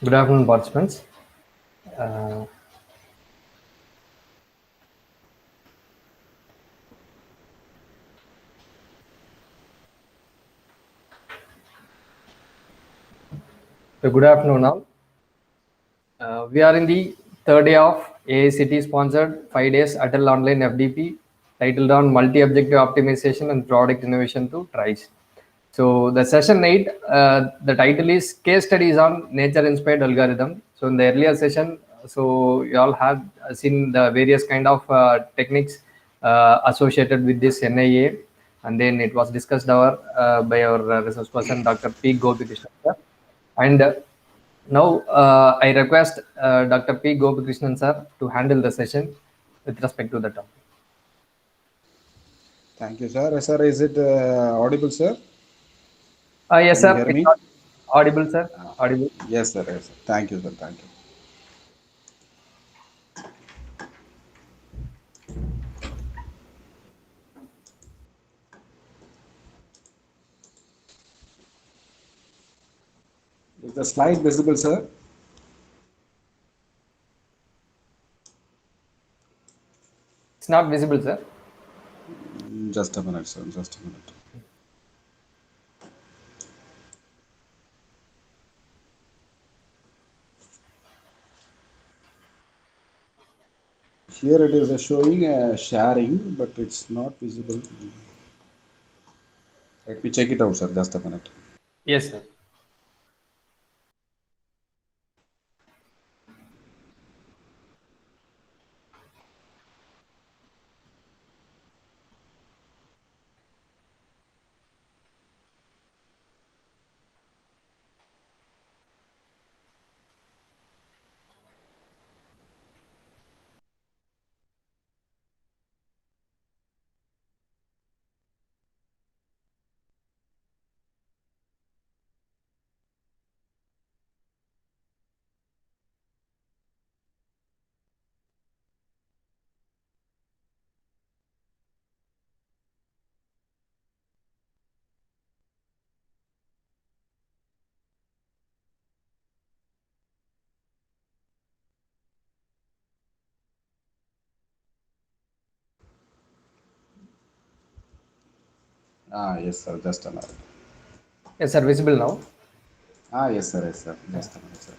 Good afternoon, participants. Uh, Good afternoon, all. We are in the third day of AICT sponsored 5 days Atal Online FDP titled on multi-objective optimization and product innovation to TRICE. So the session 8, the title is case studies on nature inspired algorithm. So in the earlier session, so you all have seen the various kind of techniques associated with this NIA, and then it was discussed by our resource person, Dr. P. Gopikrishnan sir. And now I request Dr. P. Gopikrishnan sir to handle the session with respect to the topic. Thank you, sir. Sir, is it audible, sir? Yes, Can you sir. hear It's me? audible, sir. Audible. Yes, sir. Yes, sir. Thank you, sir. Thank you. Is the slide visible, sir? It's not visible, sir. Just a minute, sir. Just a minute. Here it is showing sharing, but it's not visible. Let me check it out, sir. Just a minute. Yes, sir. Yes, sir. Just a minute. Yes, sir. Visible now. Yes, sir. Yes, sir. Just a minute, sir.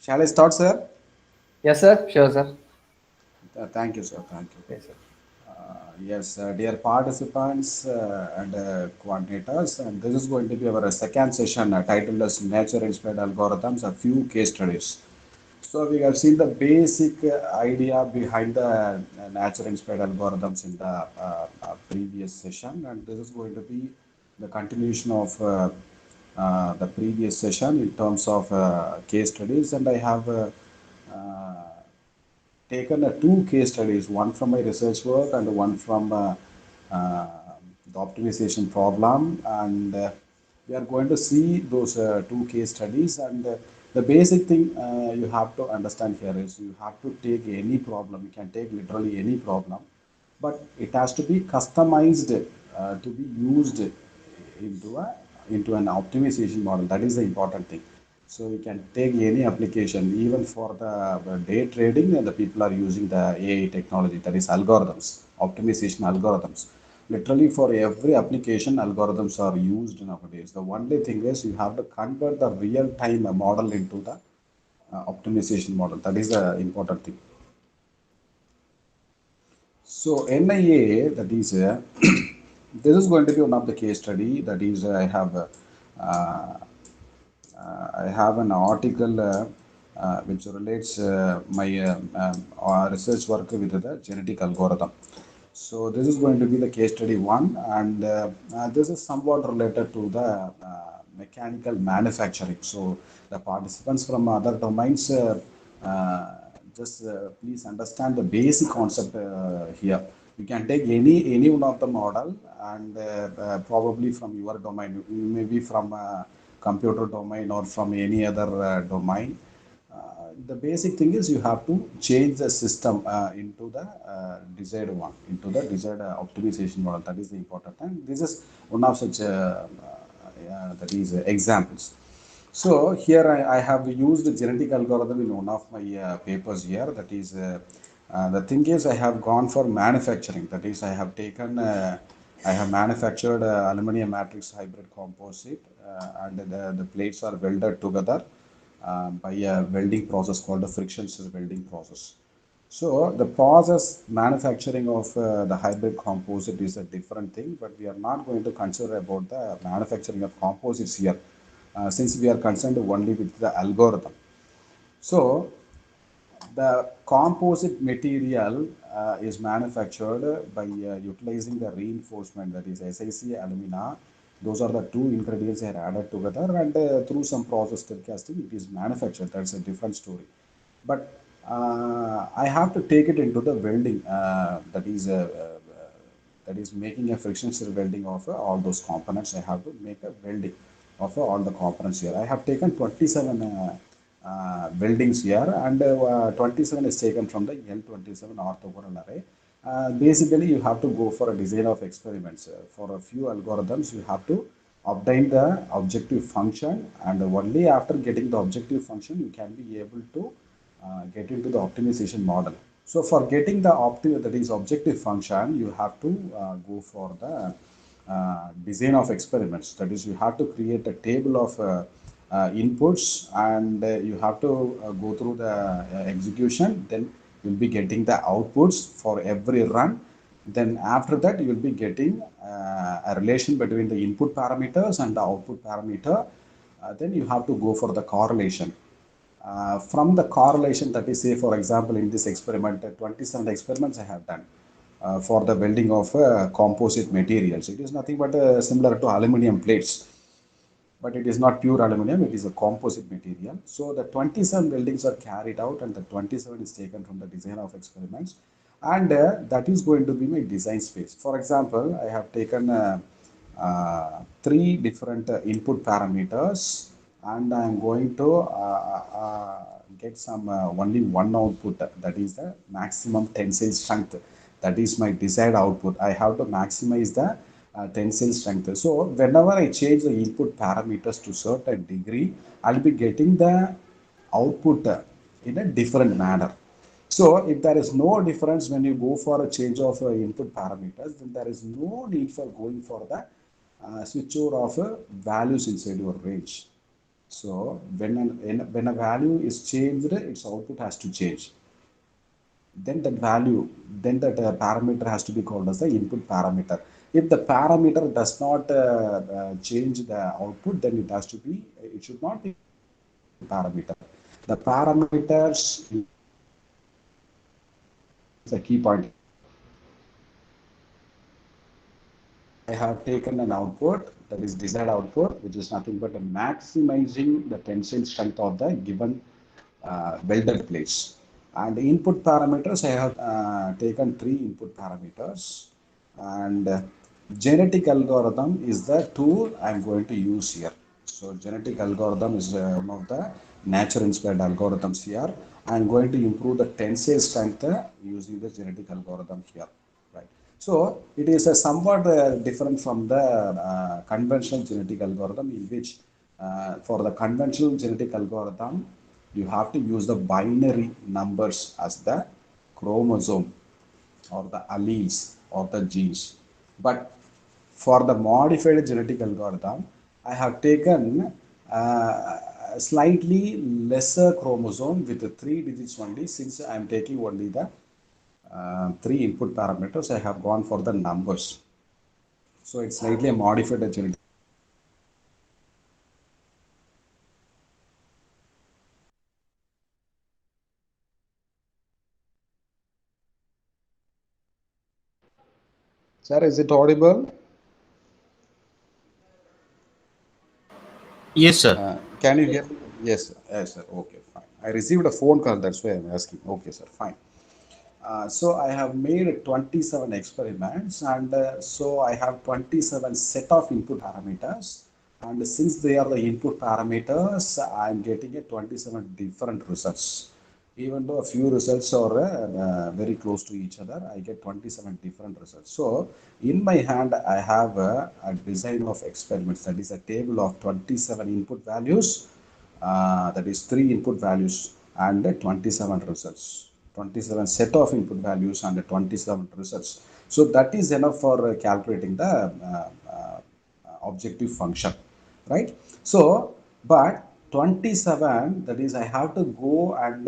Shall I start, sir? Yes, sir. Sure, sir. Thank you, sir. Thank you. Yes, sir. Yes, dear participants and coordinators, and this is going to be our second session titled as Nature Inspired Algorithms, a few case studies. So we have seen the basic idea behind the nature inspired algorithms in the previous session, and this is going to be the continuation of the previous session in terms of case studies. And I have uh, taken two case studies, one from my research work and one from uh, the optimization problem. And we are going to see those two case studies. And the basic thing you have to understand here is you have to take any problem. You can take literally any problem, but it has to be customized to be used into an optimization model. That is the important thing. So you can take any application, even for the day trading, and the people are using the AI technology, that is algorithms, optimization algorithms. Literally for every application, algorithms are used nowadays. The only thing is you have to convert the real-time model into the optimization model. That is the important thing. So NIA, that is, this is going to be one of the case study. That is, uh, I have an article which relates research work with the genetic algorithm. So this is going to be the case study one, and this is somewhat related to the mechanical manufacturing. So the participants from other domains, uh, just please understand the basic concept here. You can take any one of the model and probably from your domain, maybe from computer domain or from any other domain. The basic thing is you have to change the system into the desired one, into the desired optimization model. That is the important thing. This is one of such that is examples. So here I have used genetic algorithm in one of my papers here. That is, the thing is I have gone for manufacturing. That is, I have taken, I have manufactured aluminum matrix hybrid composite, and the plates are welded together by a welding process called the friction stir welding process. So the process manufacturing of the hybrid composite is a different thing, but we are not going to consider about the manufacturing of composites here, since we are concerned only with the algorithm. So the composite material is manufactured by utilizing the reinforcement, that is SiC alumina. Those are the two ingredients that are added together, and through some process casting it is manufactured. That's a different story. But I have to take it into the welding, that is making a friction stir welding of all those components. I have to make a welding of all the components here. I have taken 27 weldings here, and 27 is taken from the L27 orthogonal array. Basically, you have to go for a design of experiments. For a few algorithms, you have to obtain the objective function, and only after getting the objective function, you can be able to get into the optimization model. So for getting the that is objective function, you have to go for the design of experiments. That is, you have to create a table of inputs, and you have to go through the execution. Then you'll be getting the outputs for every run. Then after that, you will be getting a relation between the input parameters and the output parameter. Then you have to go for the correlation. From the correlation, that is, say for example, in this experiment, 27 experiments I have done for the welding of composite materials. It is nothing but similar to aluminum plates, but it is not pure aluminum, it is a composite material. So the 27 weldings are carried out, and the 27 is taken from the design of experiments, and that is going to be my design space. For example, I have taken three different input parameters, and I am going to get some only one output, that is the maximum tensile strength. That is my desired output. I have to maximize the tensile strength. So whenever I change the input parameters to certain degree, I'll be getting the output in a different manner. So if there is no difference when you go for a change of input parameters, then there is no need for going for the switchover of values inside your range. So when a value is changed, its output has to change. Then that value, then that parameter has to be called as the input parameter. If the parameter does not change the output, then it has to be, it should not be parameter. The parameters is the key point. I have taken an output, that is desired output, which is nothing but maximizing the tensile strength of the given welded plates. And input parameters, I have taken three input parameters, and genetic algorithm is the tool I'm going to use here. So genetic algorithm is one of the nature inspired algorithms here. I'm going to improve the tensile strength using the genetic algorithm here, right? So it is somewhat different from the conventional genetic algorithm, in which for the conventional genetic algorithm, you have to use the binary numbers as the chromosome or the alleles or the genes. But for the modified genetic algorithm, I have taken slightly lesser chromosome with the 3 digits only. Since I am taking only the three input parameters, I have gone for the numbers. So it's slightly a modified genetic. Sir, is it audible? Yes, sir. Can you hear me? Yes, yes, sir. Okay, fine. I received a phone call, that's why I'm asking. Okay, sir, fine. So I have made 27 experiments, and so I have 27 set of input parameters. And since they are the input parameters, I am getting a 27 different results. Even though a few results are very close to each other, I get 27 different results. So in my hand, I have a design of experiments, that is a table of 27 input values, that is 3 input values and 27 results, 27 set of input values and 27 results. So that is enough for calculating the objective function, right? So but 27, that is I have to go and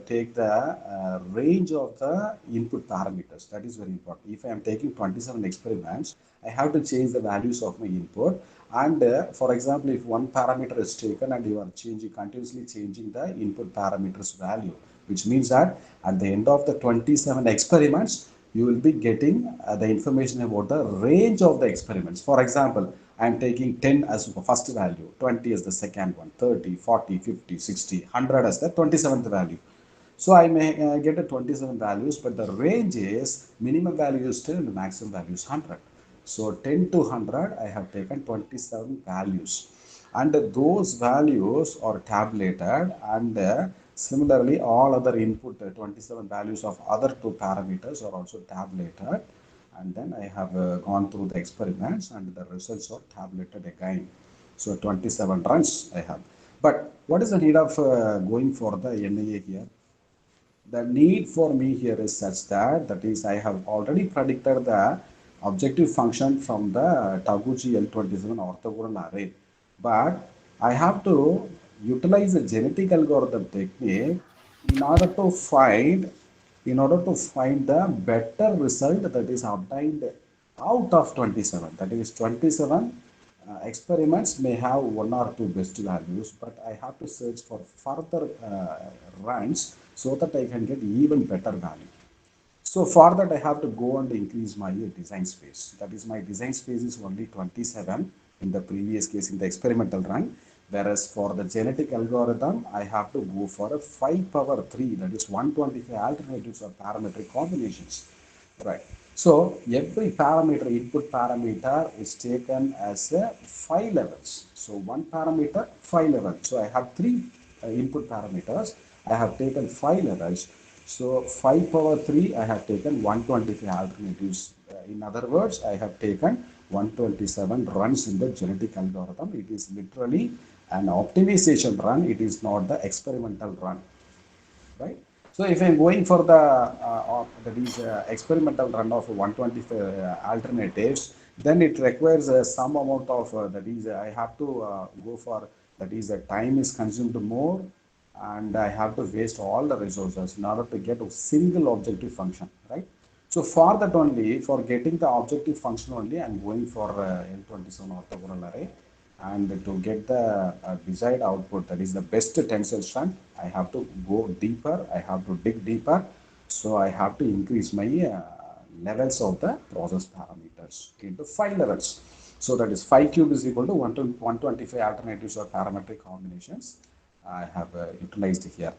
take the range of the input parameters. That is very important. If I am taking 27 experiments, I have to change the values of my input. And for example, if one parameter is taken and you are continuously changing the input parameters value, which means that at the end of the 27 experiments, you will be getting the information about the range of the experiments. For example, I am taking 10 as the first value, 20 as the second one, 30, 40, 50, 60, 100 as the 27th value. So I may get a 27 values, but the range is minimum value is 10 and the maximum value is 100. So 10 to 100, I have taken 27 values. And those values are tabulated, and similarly all other input 27 values of other two parameters are also tabulated. And then I have gone through the experiments and the results are tabulated again. So 27 runs I have. But what is the need of going for the NIA here? The need for me here is such that is I have already predicted the objective function from the Taguchi L27 orthogonal array, but I have to utilize a genetic algorithm technique in order to find the better result that is obtained out of 27. That is 27 experiments may have one or two best values, but I have to search for further runs so that I can get even better value. So for that, I have to go and increase my design space. That is, my design space is only 27 in the previous case in the experimental run. Whereas for the genetic algorithm, I have to go for a 5 power 3, that is 125 alternatives or parametric combinations. Right. So every parameter, input parameter is taken as a 5 levels. So one parameter, 5 levels. So I have 3 input parameters. I have taken 5 levels. So 5 power 3, I have taken 125 alternatives. In other words, I have taken 127 runs in the genetic algorithm. It is literally an optimization run. It is not the experimental run, right? So if I'm going for the experimental run of 125 alternatives, then it requires some amount of that is I have to go for, that is time is consumed more, and I have to waste all the resources in order to get a single objective function, right? So for that only, for getting the objective function only, I'm going for L27 orthogonal array. And to get the desired output, that is the best tensile strength, I have to go deeper, I have to dig deeper. So I have to increase my levels of the process parameters into 5 levels. So that is 5 cube is equal to 125 alternatives or parametric combinations I have utilized here.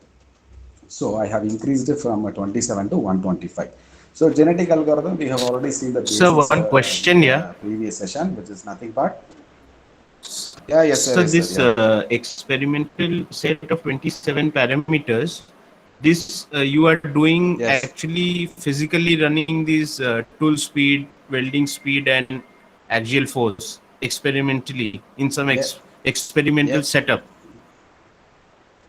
So I have increased it from 27 to 125. So genetic algorithm, we have already seen the So basics one in question here. the previous session, which is nothing but, yeah, yes, sir, So yes, sir, this yeah. experimental set of 27 parameters, this you are doing Yes, actually physically running these tool speed, welding speed, and axial force experimentally in some yeah, experimental yeah. setup.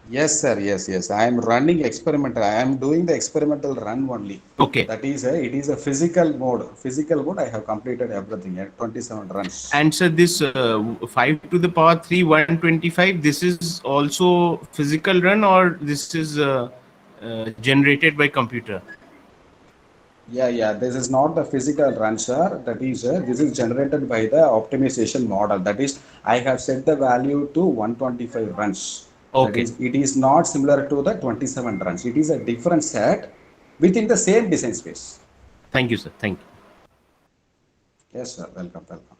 Yes, sir, yes, yes. I am running experimental. I am doing the experimental run only. Okay. That is, it is a physical mode. Physical mode, I have completed everything at 27 runs. And so this 5 to the power 3, 125, this is also physical run, or this is generated by computer? Yeah, yeah. This is not the physical run, sir. That is, this is generated by the optimization model. That is, I have set the value to 125 runs. That Okay. is, it is not similar to the 27 runs. It is a different set within the same design space. Thank you, sir. Thank you. Yes, sir. Welcome, welcome.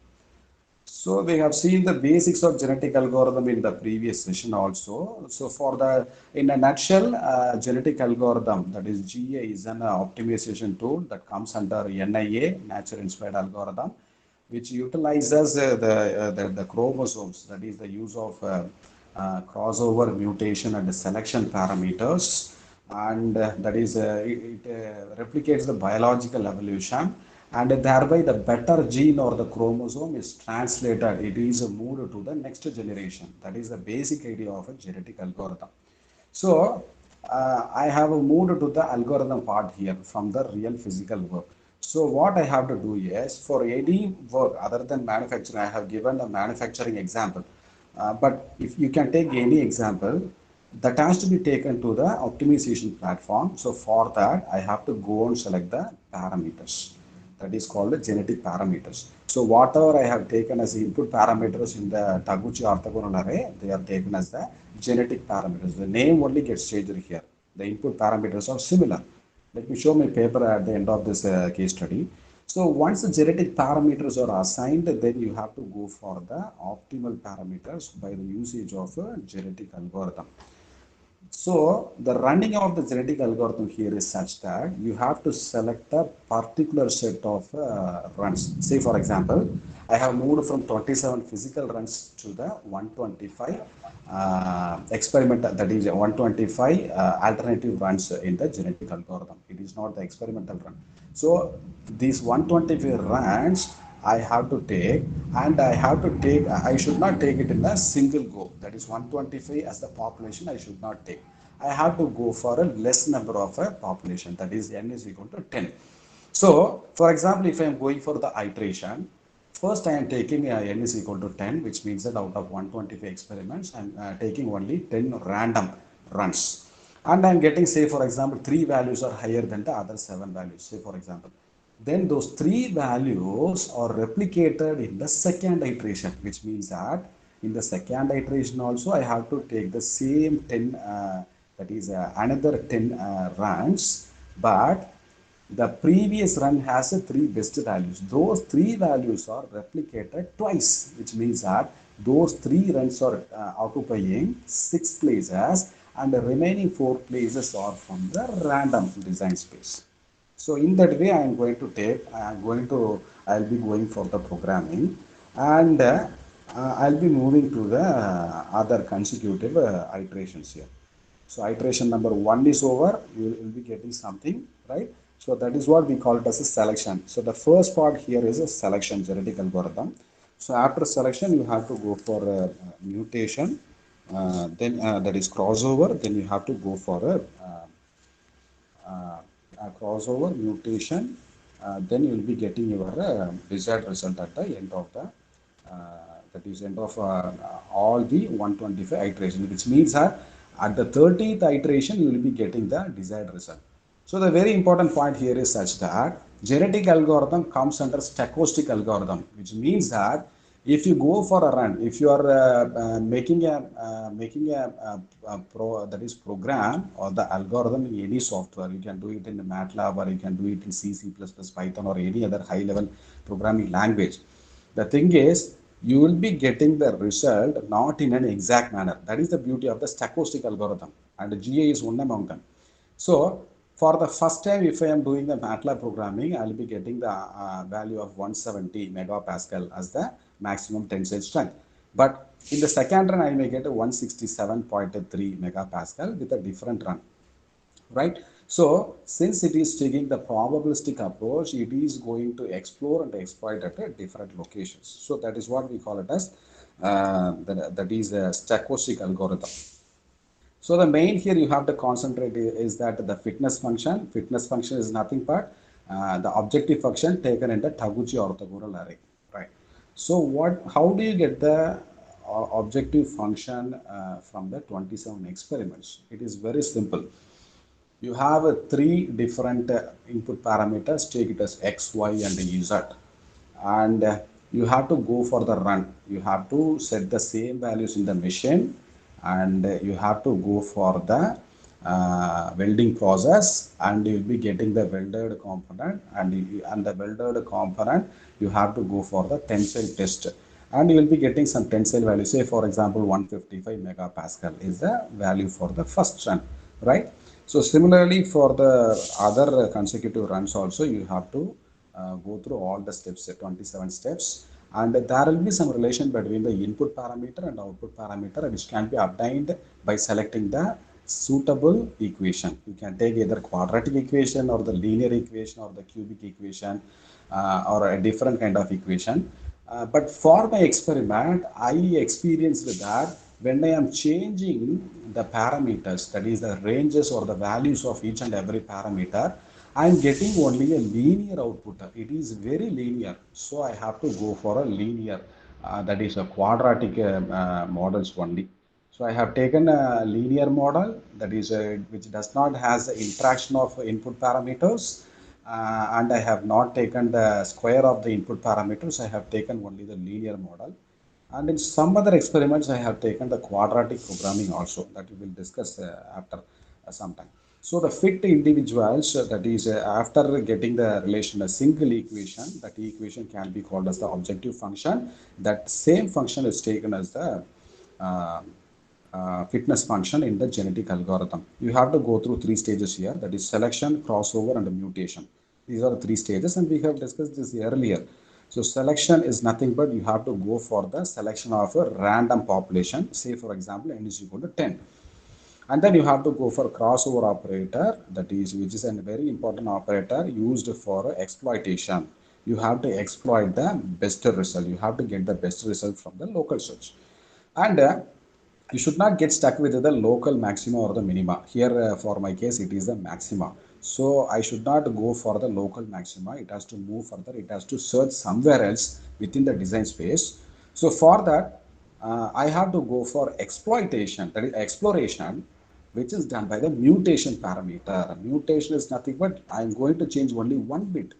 So we have seen the basics of genetic algorithm in the previous session also. So in a nutshell, genetic algorithm, that is GA, is an optimization tool that comes under NIA, Nature Inspired Algorithm, which utilizes the chromosomes, that is the use of crossover, mutation, and selection parameters, and that is it replicates the biological evolution, and thereby the better gene or the chromosome is translated, it is moved to the next generation. That is the basic idea of a genetic algorithm. So I have moved to the algorithm part here from the real physical work. So what I have to do is, for any work other than manufacturing, I have given a manufacturing example. But if you can take any example, that has to be taken to the optimization platform. So for that, I have to go and select the parameters. That is called the genetic parameters. So whatever I have taken as input parameters in the Taguchi orthogonal array, they are taken as the genetic parameters. The name only gets changed here. The input parameters are similar. Let me show my paper at the end of this case study. So once the genetic parameters are assigned, then you have to go for the optimal parameters by the usage of a genetic algorithm. So the running of the genetic algorithm here is such that you have to select a particular set of runs. Say for example, I have moved from 27 physical runs to the 125 experimental, that is 125 alternative runs in the genetic algorithm. It is not the experimental run. So these 125 runs I have to take, and I should not take it in a single go. That is 125 as the population I should not take. I have to go for a less number of a population, that is n is equal to 10. So for example, if I am going for the iteration, first I am taking n is equal to 10, which means that out of 125 experiments, I am taking only 10 random runs. And I am getting, say for example, 3 values are higher than the other 7 values, say for example. Then those 3 values are replicated in the second iteration, which means that in the second iteration also I have to take the same 10, that is another 10 runs, but the previous run has a 3 best values. Those 3 values are replicated twice, which means that those 3 runs are occupying 6 places, and the remaining 4 places are from the random design space. So in that way, I'll be going for the programming, and I'll be moving to the other consecutive iterations here. So iteration number 1 is over, you will be getting something, right? So that is what we call it as a selection. So the first part here is a selection genetic algorithm. So after selection, you have to go for a mutation, then that is crossover, then you have to go for a crossover mutation, then you will be getting your desired result at the end of the that is end of all the 125 iterations, which means that at the 30th iteration you will be getting the desired result. So the very important point here is such that genetic algorithm comes under stochastic algorithm, which means that if you go for a run, if you are making that is program or the algorithm in any software, you can do it in MATLAB, or you can do it in C, C++, Python, or any other high level programming language. The thing is, you will be getting the result not in an exact manner. That is the beauty of the stochastic algorithm, and GA is one among them. So for the first time, if I am doing the MATLAB programming, I will be getting the value of 170 megapascal as the maximum tensile strength. But in the second run, I may get a 167.3 megapascal with a different run, right? So since it is taking the probabilistic approach, it is going to explore and exploit at different locations. So that is what we call it as that is a stochastic algorithm. So the main here you have to concentrate is that the fitness function. Fitness function is nothing but the objective function taken in the Taguchi orthogonal array, right? So how do you get the objective function from the 27 experiments? It is very simple. You have 3 different input parameters, take it as x, y, and z, and you have to go for the run. You have to set the same values in the machine, and you have to go for the welding process, and you'll be getting the welded component, and the welded component you have to go for the tensile test. and you will be getting some tensile value. Say for example 155 megapascal is the value for the first run, right? So similarly for the other consecutive runs also you have to go through all the steps, 27 steps, and there will be some relation between the input parameter and output parameter which can be obtained by selecting the suitable equation. You can take either quadratic equation or the linear equation or the cubic equation or a different kind of equation. But for my experiment, I experienced that when I am changing the parameters, that is the ranges or the values of each and every parameter, I am getting only a linear output. It is very linear. So I have to go for a linear, that is a quadratic models only. So I have taken a linear model that is which does not has the interaction of input parameters, and I have not taken the square of the input parameters. I have taken only the linear model. And in some other experiments, I have taken the quadratic programming also that we will discuss after some time. So the fit individuals, that is after getting the relation a single equation, that equation can be called as the objective function. That same function is taken as the uh, fitness function in the genetic algorithm. You have to go through three stages here, that is selection, crossover, and mutation. These are the three stages, and we have discussed this earlier. So selection is nothing but you have to go for the selection of a random population. Say for example, n is equal to 10. And then you have to go for crossover operator, that is, which is a very important operator used for exploitation. You have to exploit the best result. You have to get the best result from the local search. And you should not get stuck with the local maxima or the minima. Here, for my case, it is the maxima. So I should not go for the local maxima. It has to move further. It has to search somewhere else within the design space. So for that, I have to go for exploitation, that is exploration, which is done by the mutation parameter. Mutation is nothing but I am going to change only one bit.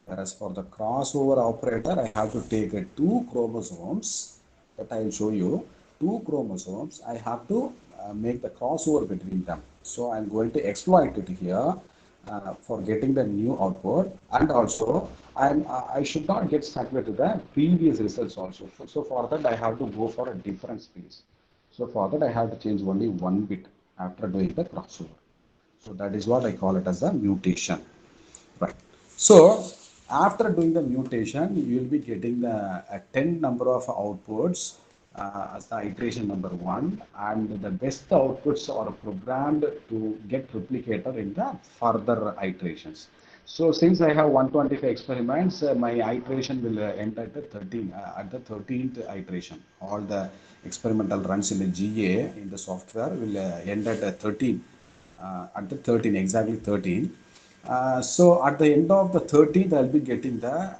Whereas for the crossover operator, I have to take two chromosomes that I will show you. Two chromosomes, I have to make the crossover between them. So I'm going to exploit it here for getting the new output, and also I should not get stuck with the previous results also. So for that I have to go for a different space. So for that I have to change only one bit after doing the crossover. So that is what I call it as a mutation. Right. So after doing the mutation, you will be getting the 10 number of outputs as the iteration number one, and the best outputs are programmed to get replicated in the further iterations. So since I have 125 experiments, my iteration will end at the 13th iteration. All the experimental runs in the GA in the software will end at the 13, at the 13, exactly 13. So at the end of the 13th, I'll be getting the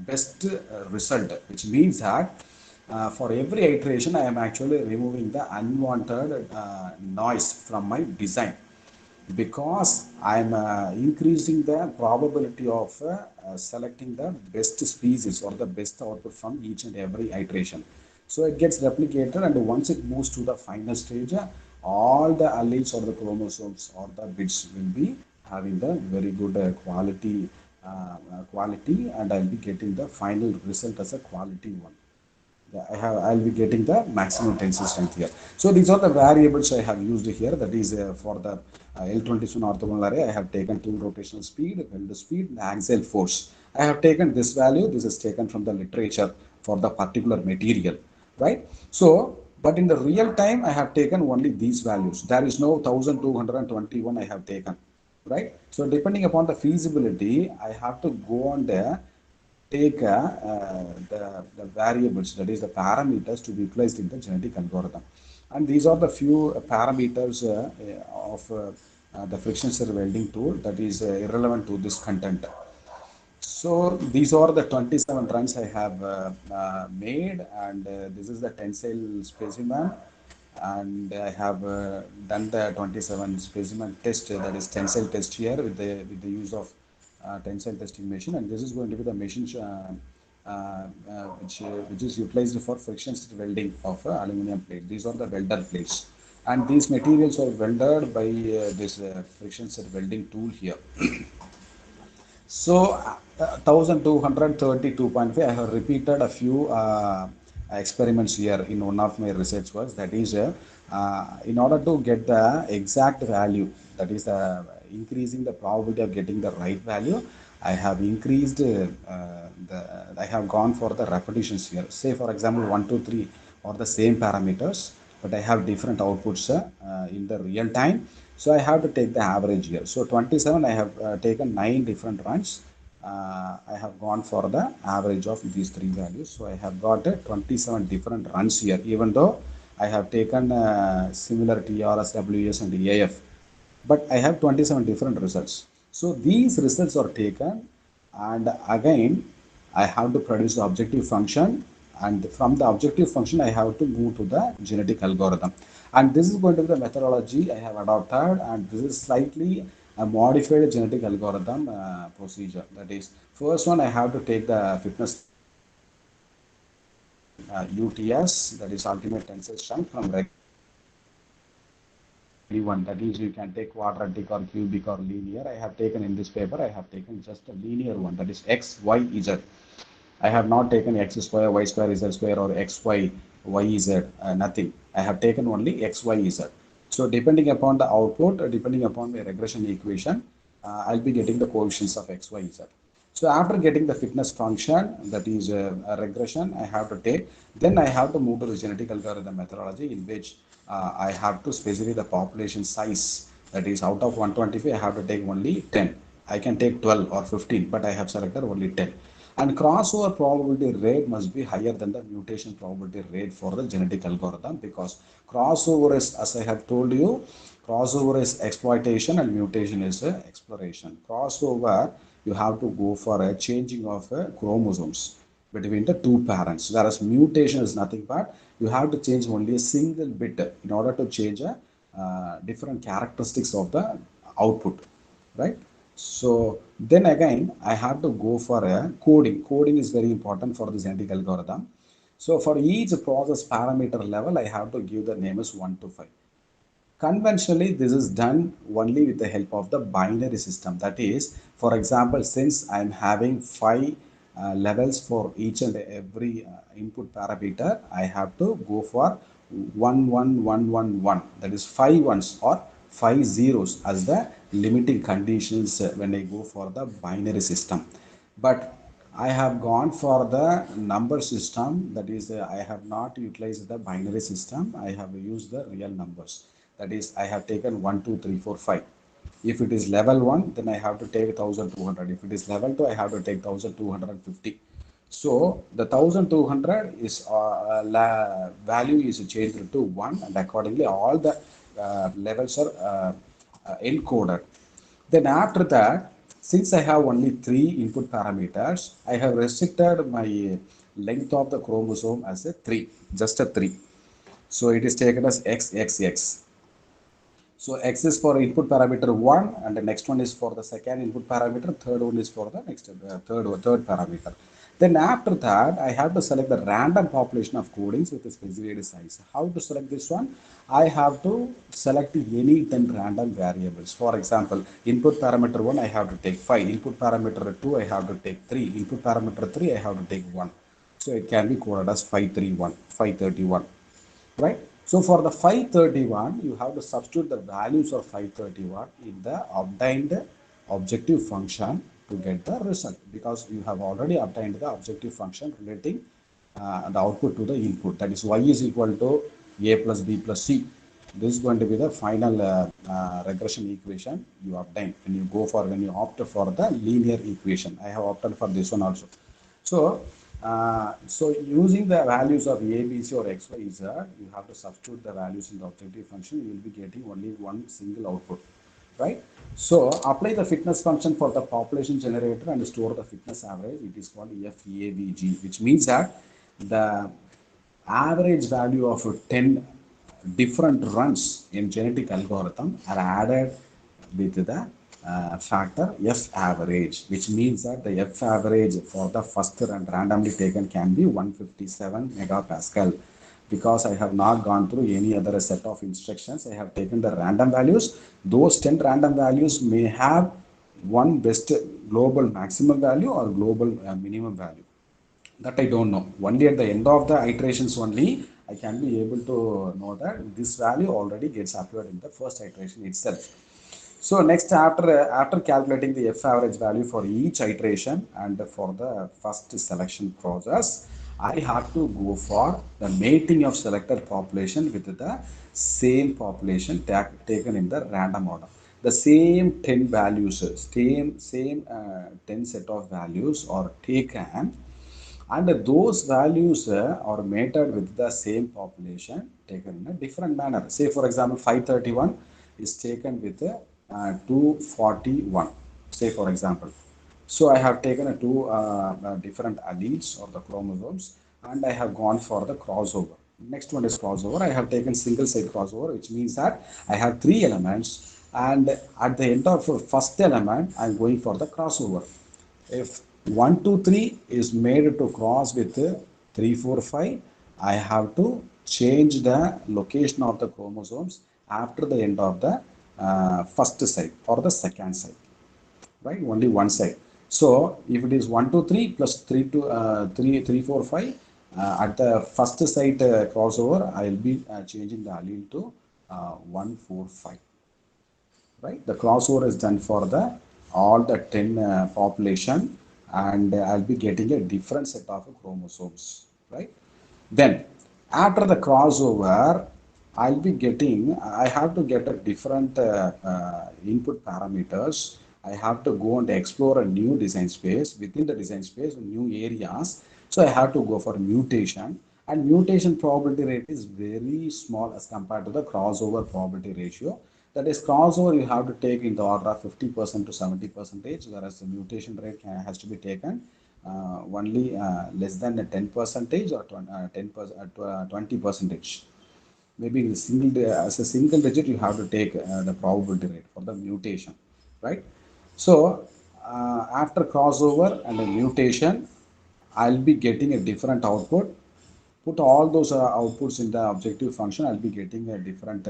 best result, which means that for every iteration, I am actually removing the unwanted noise from my design, because I'm increasing the probability of selecting the best species or the best output from each and every iteration. So it gets replicated, and once it moves to the final stage, all the alleles or the chromosomes or the bits will be having the very good quality, and I'll be getting the final result as a quality one. Yeah, I'll be getting the maximum tensile strength here. So these are the variables I have used here. That is for the L27 orthogonal array, I have taken tool rotational speed, weld speed, and axial force. I have taken this value. This is taken from the literature for the particular material, right? So, but in the real time, I have taken only these values. There is no 1221 I have taken, right? So depending upon the feasibility, I have to go on there, take the variables, that is the parameters, to be utilized in the genetic algorithm. And these are the few parameters of the friction stir welding tool that is irrelevant to this content. So these are the 27 runs I have made, and this is the tensile specimen, and I have done the 27 specimen test, that is tensile test here with the use of tensile testing machine, and this is going to be the machine which is utilized for friction stir welding of aluminum plate. These are the welder plates, and these materials are welded by this friction stir welding tool here. So 1232.5, I have repeated a few experiments here in one of my research works. That is, in order to get the exact value, that is increasing the probability of getting the right value, I have increased I have gone for the repetitions here. Say for example 1, 2, 3 are the same parameters, but I have different outputs in the real time. So I have to take the average here. So 27 I have taken 9 different runs. I have gone for the average of these three values. So I have got 27 different runs here, even though I have taken similar TRS, WS and AF, but I have 27 different results. So these results are taken, and again I have to produce the objective function, and from the objective function I have to move to the genetic algorithm. And this is going to be the methodology I have adopted, and this is slightly a modified genetic algorithm procedure. That is, first one I have to take the fitness UTS, that is ultimate tensile strength, from one, that is you can take quadratic or cubic or linear. I have taken in this paper, I have taken just a linear one, that is x, y, z. I have not taken x square, y square, z square, or x, y, y, z, nothing. I have taken only x, y, z. So depending upon the output, depending upon the regression equation, I'll be getting the coefficients of x, y, z. So after getting the fitness function, that is a regression, I have to take, then I have to move to the genetic algorithm methodology, in which I have to specify the population size. That is, out of 125, I have to take only 10. I can take 12 or 15, but I have selected only 10. And crossover probability rate must be higher than the mutation probability rate for the genetic algorithm, because crossover is, as I have told you, crossover is exploitation and mutation is exploration. Crossover, you have to go for a changing of chromosomes between the two parents, whereas mutation is nothing but you have to change only a single bit in order to change a different characteristics of the output, right? So then again I have to go for a coding is very important for the genetic algorithm. So for each process parameter level I have to give the name as 1 to 5. Conventionally, this is done only with the help of the binary system. That is, for example, since I'm having 5 levels for each and every input parameter, I have to go for 1, 1, 1, 1, 1. That is 5 ones or 5 zeros as the limiting conditions when I go for the binary system. But I have gone for the number system. That is, I have not utilized the binary system. I have used the real numbers. That is, I have taken 1, 2, 3, 4, 5. If it is level 1, then I have to take 1200. If it is level 2, I have to take 1250. So the 1200 is value is changed to 1, and accordingly all the levels are encoded. Then after that, since I have only 3 input parameters, I have restricted my length of the chromosome as a 3, just a 3. So it is taken as XXX. So X is for input parameter 1, and the next one is for the second input parameter, third one is for the next third parameter. Then after that, I have to select the random population of codings with a specified size. How to select this one? I have to select any 10 random variables. For example, input parameter 1, I have to take 5. Input parameter 2, I have to take 3. Input parameter 3, I have to take 1. So it can be coded as 531, 531, right? So for the 531, you have to substitute the values of 531 in the obtained objective function to get the result, because you have already obtained the objective function relating the output to the input. That is, y is equal to a plus b plus c. This is going to be the final regression equation you obtain when you opt for the linear equation. I have opted for this one also. So using the values of a, b, c or x, y, z, you have to substitute the values in the objective function. You will be getting only one single output, right? So apply the fitness function for the population generator and store the fitness average. It is called FAVG, which means that the average value of 10 different runs in genetic algorithm are added with the factor F average, which means that the F average for the first run randomly taken can be 157 megapascal. Because I have not gone through any other set of instructions, I have taken the random values. Those 10 random values may have one best global maximum value or global minimum value. That I don't know. Only at the end of the iterations only I can be able to know that this value already gets appeared in the first iteration itself. So next, after calculating the f average value for each iteration and for the first selection process, I have to go for the mating of selected population with the same population taken in the random order. The same 10 values, same 10 set of values are taken, and those values are mated with the same population taken in a different manner. Say for example 531 is taken with 241, say for example. So I have taken two different alleles or the chromosomes, and I have gone for the crossover. Next one is crossover. I have taken single site crossover, which means that I have three elements, and at the end of first element I am going for the crossover. If 1, 2, 3 is made to cross with 3, 4, 5, I have to change the location of the chromosomes after the end of the first site or the second site, right? Only one side. So if it is 1, 2, 3 plus 3, 2, 3, 3, 4, 5, at the first site crossover, I will be changing the allele to 1, 4, 5. Right, the crossover is done for the all the 10 population, and I'll be getting a different set of chromosomes, right? Then after the crossover, I have to get a different input parameters. I have to go and explore a new design space. Within the design space, new areas. So I have to go for mutation, and mutation probability rate is very small as compared to the crossover probability ratio. That is, crossover you have to take in the order of 50% to 70%, whereas the mutation rate has to be taken only less than a 10 percentage or 20 percentage. Maybe in as a single digit you have to take the probability rate for the mutation, right? So after crossover and a mutation, I'll be getting a different output. Put all those outputs in the objective function, I'll be getting a different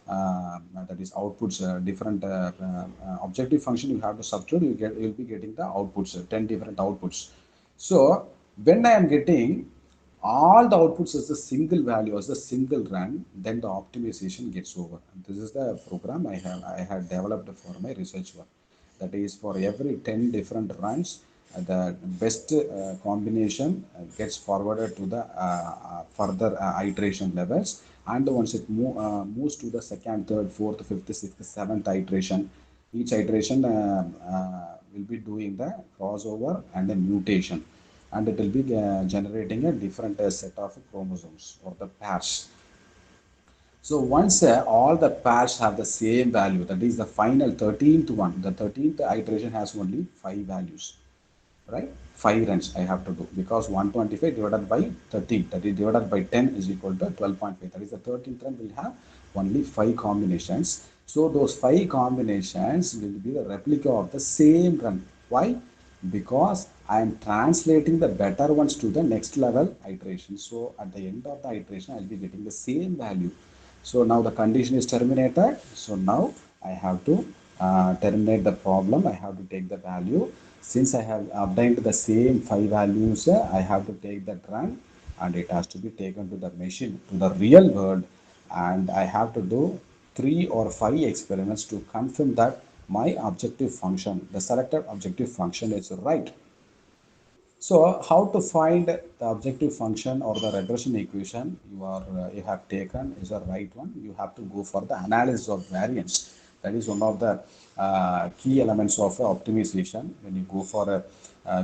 that is outputs different objective function. You have to substitute, you'll be getting the outputs 10 different outputs. So when I am getting all the outputs as a single value, as a single run, then the optimization gets over. And this is the program I had developed for my research work. That is, for every 10 different runs, the best combination gets forwarded to the further iteration levels, and once it moves to the second, third, fourth, fifth, sixth, seventh iteration, each iteration will be doing the crossover and the mutation, and it will be generating a different set of chromosomes or the pairs. So once all the pairs have the same value, that is the final 13th one, the 13th iteration has only 5 values, right? 5 runs I have to do, because 125 divided by 13, that is divided by 10 is equal to 12.5. That is the 13th run will have only 5 combinations. So those 5 combinations will be the replica of the same run. Why? Because I am translating the better ones to the next level iteration. So at the end of the iteration, I will be getting the same value. So now the condition is terminated. So now I have to terminate the problem. I have to take the value. Since I have obtained the same 5 values, I have to take that run, and it has to be taken to the machine, to the real world, and I have to do 3 or 5 experiments to confirm that my objective function, the selected objective function, is right. So how to find the objective function or the regression equation you have taken is the right one? You have to go for the analysis of variance. That is one of the key elements of optimization when you go for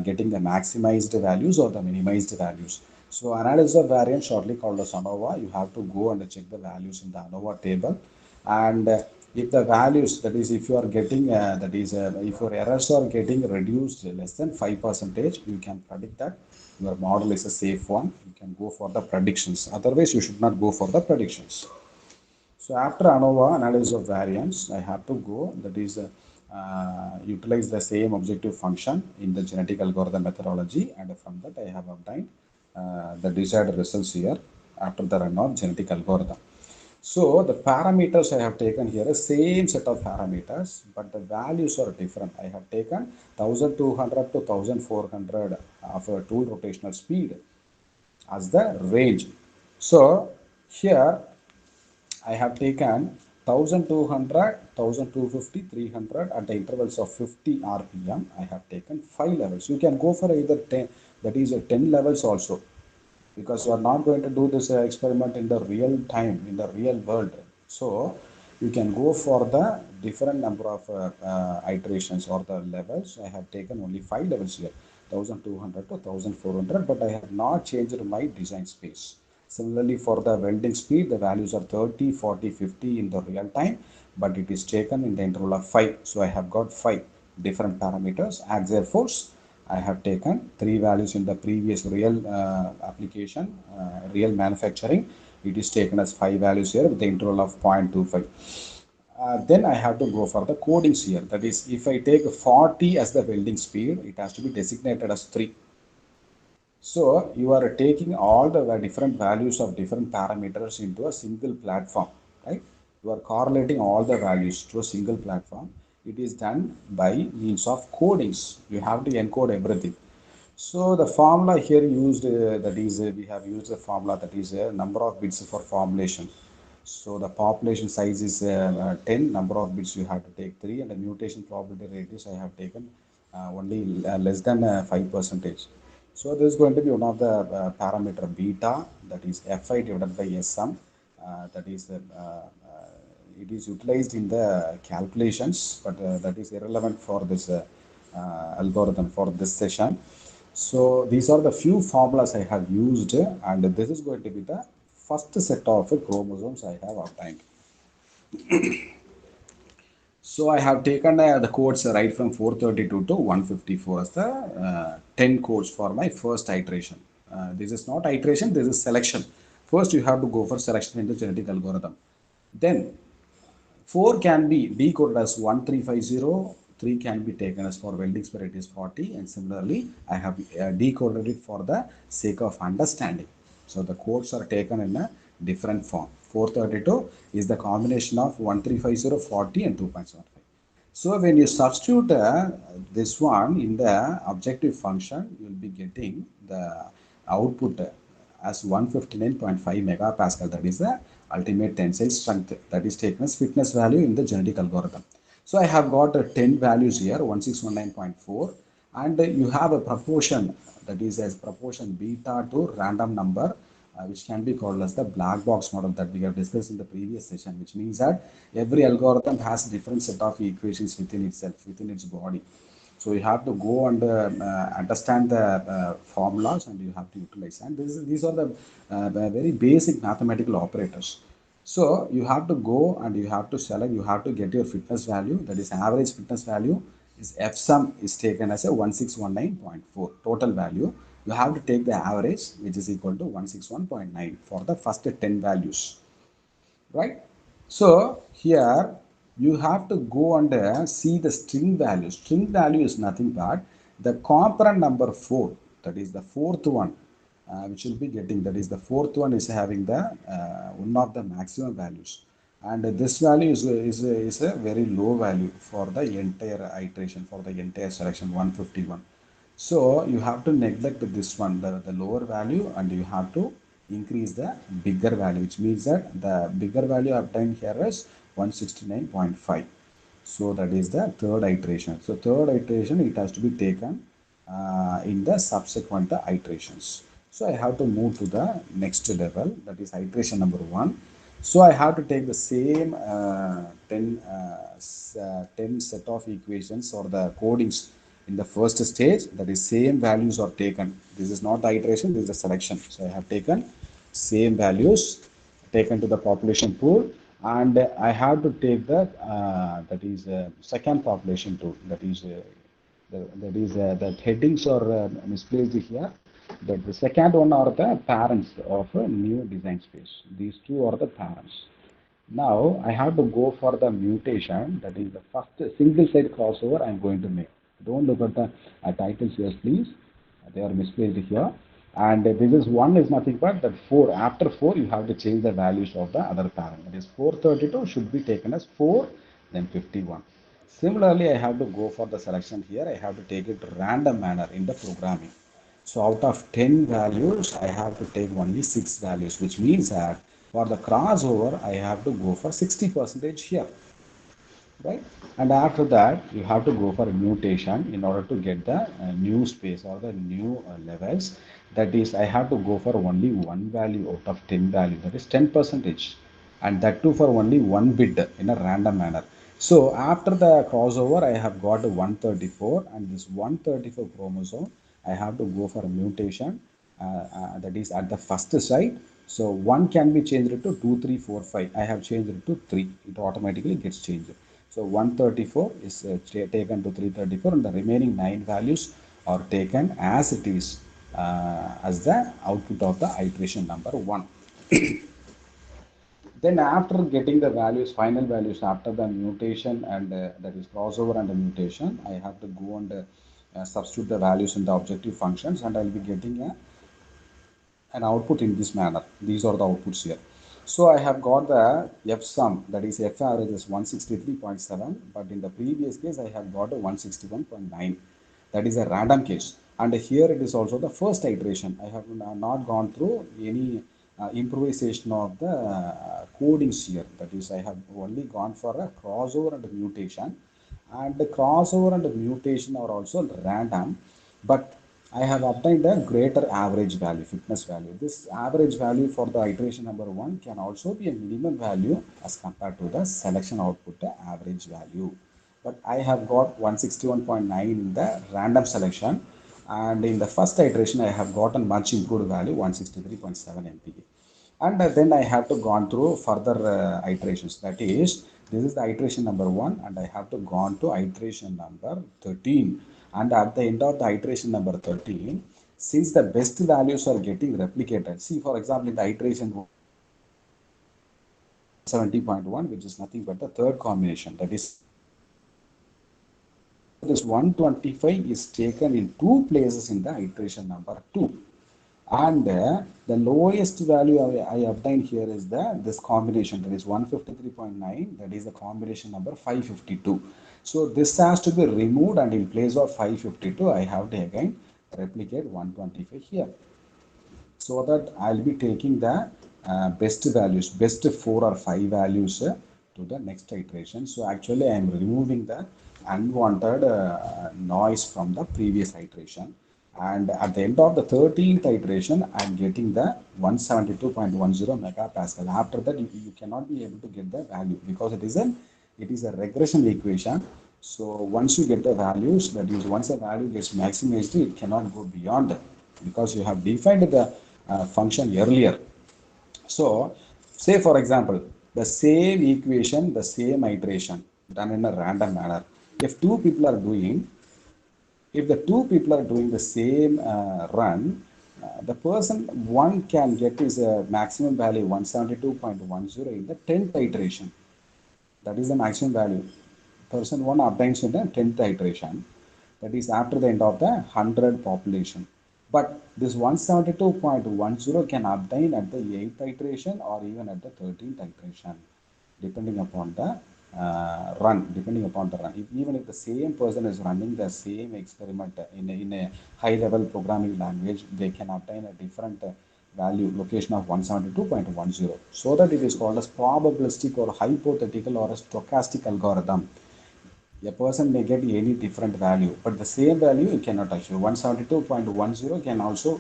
getting the maximized values or the minimized values. So analysis of variance, shortly called as ANOVA, you have to go and check the values in the ANOVA table, and if the values, that is, if you are getting if your errors are getting reduced less than 5%, you can predict that your model is a safe one. You can go for the predictions, otherwise you should not go for the predictions. So after ANOVA, analysis of variance, I have to go, that is utilize the same objective function in the genetic algorithm methodology, and from that I have obtained the desired results here after the run of genetic algorithm. So the parameters I have taken here is same set of parameters, but the values are different. I have taken 1200 to 1400 of a tool rotational speed as the range. So here I have taken 1200, 1250, 300 at the intervals of 50 RPM. I have taken 5 levels. You can go for either 10, that is 10 levels also, because you are not going to do this experiment in the real time, in the real world. So you can go for the different number of iterations or the levels. I have taken only 5 levels here, 1200 to 1400, but I have not changed my design space. Similarly, for the welding speed, the values are 30, 40, 50 in the real time, but it is taken in the interval of 5. So I have got 5 different parameters. Axial force, I have taken 3 values in the previous real application, real manufacturing. It is taken as 5 values here with the interval of 0.25. Then I have to go for the codings here. That is, if I take 40 as the welding speed, it has to be designated as 3. So you are taking all the different values of different parameters into a single platform, right? You are correlating all the values to a single platform. It is done by means of codings. You have to encode everything. So the formula here used, that is, we have used the formula that is number of bits for formulation. So the population size is 10, number of bits you have to take 3, and the mutation probability rate is I have taken only less than 5%. So this is going to be one of the parameter beta, that is Fi divided by Sm, that is it is utilized in the calculations, but that is irrelevant for this algorithm for this session. So these are the few formulas I have used, and this is going to be the first set of chromosomes I have obtained. So I have taken the codes right from 432 to 154 as the 10 codes for my first iteration. This is not iteration, this is selection. First you have to go for selection in the genetic algorithm. Then 4 can be decoded as 1350, 3 can be taken as for welding speed it is 40, and similarly I have decoded it for the sake of understanding. So the codes are taken in a different form. 432 is the combination of 1350, 40 and 2.75. So when you substitute this one in the objective function, you will be getting the output as 159.5 megapascal. That is the ultimate tensile strength that is taken as fitness value in the genetic algorithm. So I have got 10 values here, 1619.4, and you have a proportion, that is as proportion beta to random number, which can be called as the black box model that we have discussed in the previous session, which means that every algorithm has a different set of equations within itself, within its body. So you have to go and understand the formulas, and you have to utilize. And these are the very basic mathematical operators. So you have to go and you have to select, you have to get your fitness value, that is average fitness value is F sum is taken as a 1619.4 total value. You have to take the average, which is equal to 161.9 for the first 10 values, right? So here you have to go and see the string value. String value is nothing but the component number 4, that is the fourth one, which will be getting, that is the fourth one is having the one of the maximum values, and this value is a very low value for the entire iteration, for the entire selection 151. So you have to neglect this one, the lower value, and you have to increase the bigger value, which means that the bigger value obtained here is 169.5. So that is the third iteration. So third iteration, it has to be taken in the subsequent iterations. So I have to move to the next level, that is iteration number 1. So I have to take the same 10 set of equations or the codings in the first stage, that is same values are taken. This is not the iteration, this is the selection. So I have taken same values taken to the population pool, and I have to take the that is second population pool, that is the headings are misplaced here. The second one are the parents of a new design space. These two are the parents. Now I have to go for the mutation, that is the first single side crossover I am going to make. Don't look at the titles here, please. They are misplaced here. And this is 1 is nothing but that 4. After 4, you have to change the values of the other parent. That is 432 should be taken as 4, then 51. Similarly, I have to go for the selection here. I have to take it random manner in the programming. So out of 10 values, I have to take only 6 values, which means that for the crossover, I have to go for 60% here, right? And after that, you have to go for a mutation in order to get the new space or the new levels. That is, I have to go for only one value out of 10 value, that is 10 percentage, and that too for only one bit in a random manner. So after the crossover, I have got 134, and this 134 chromosome, I have to go for a mutation, that is at the first site. So 1 can be changed to 2, 3, 4, 5. I have changed it to 3. It automatically gets changed. So 134 is taken to 334, and the remaining 9 values are taken as it is, as the output of the iteration number 1. Then after getting the values, final values after the mutation and that is crossover and the mutation, I have to go and substitute the values in the objective functions, and I'll be getting an output in this manner. These are the outputs here. So I have got the F sum, that is F average is 163.7, but in the previous case I have got a 161.9. That is a random case. And here it is also the first iteration. I have not gone through any improvisation of the codings here. That is, I have only gone for a crossover and a mutation. And the crossover and the mutation are also random, but I have obtained a greater average value, fitness value. This average value for the iteration number 1 can also be a minimum value as compared to the selection output average value. But I have got 161.9 in the random selection, and in the first iteration I have gotten much improved value, 163.7 MPa. And then I have to gone through further iterations. That is, this is the iteration number 1, and I have to gone to iteration number 13. And at the end of the iteration number 13, since the best values are getting replicated, see, for example, in the iteration 70.1, which is nothing but the third combination, that is, this 125 is taken in two places in the iteration number 2. And the lowest value I obtained here is this combination, that is 153.9, that is the combination number 552. So this has to be removed, and in place of 552 I have to again replicate 125 here, so that I'll be taking the best values, best 4 or 5 values to the next iteration. So actually I am removing the unwanted noise from the previous iteration. And at the end of the 13th iteration, I am getting the 172.10 megapascal. After that, you cannot be able to get the value, because it is a regression equation. So once you get the values, that is, once a value gets maximized, it cannot go beyond that, because you have defined the function earlier. So, say for example, the same equation, the same iteration done in a random manner. If two people are doing, if the two people are doing the same run, the person one can get his maximum value 172.10 in the 10th iteration. That is the maximum value. Person one obtains in the 10th iteration. That is after the end of the 100 population. But this 172.10 can obtain at the 8th iteration or even at the 13th iteration, depending upon the run. Depending upon the run, even if the same person is running the same experiment in a high level programming language, they can obtain a different value location of 172.10. So that it is called as probabilistic or hypothetical or a stochastic algorithm. A person may get any different value, but the same value you cannot achieve. 172.10 can also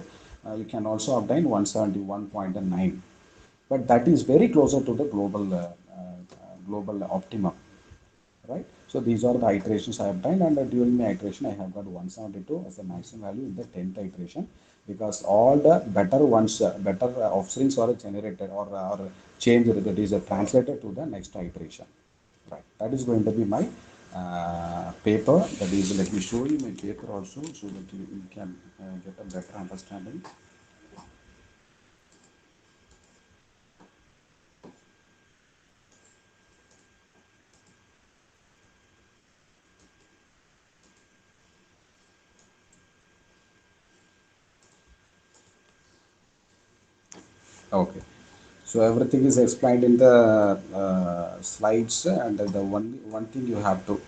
you can also obtain 171.9, but that is very closer to the global optimum, right? So these are the iterations I have done, and during my iteration I have got 172 as the maximum value in the 10th iteration, because all the better ones, better offsprings are generated or changed, that is translated to the next iteration, right? That is going to be my paper. That is, let me show you my paper also, so that you can get a better understanding. Okay. So everything is explained in the slides, and the one thing you have to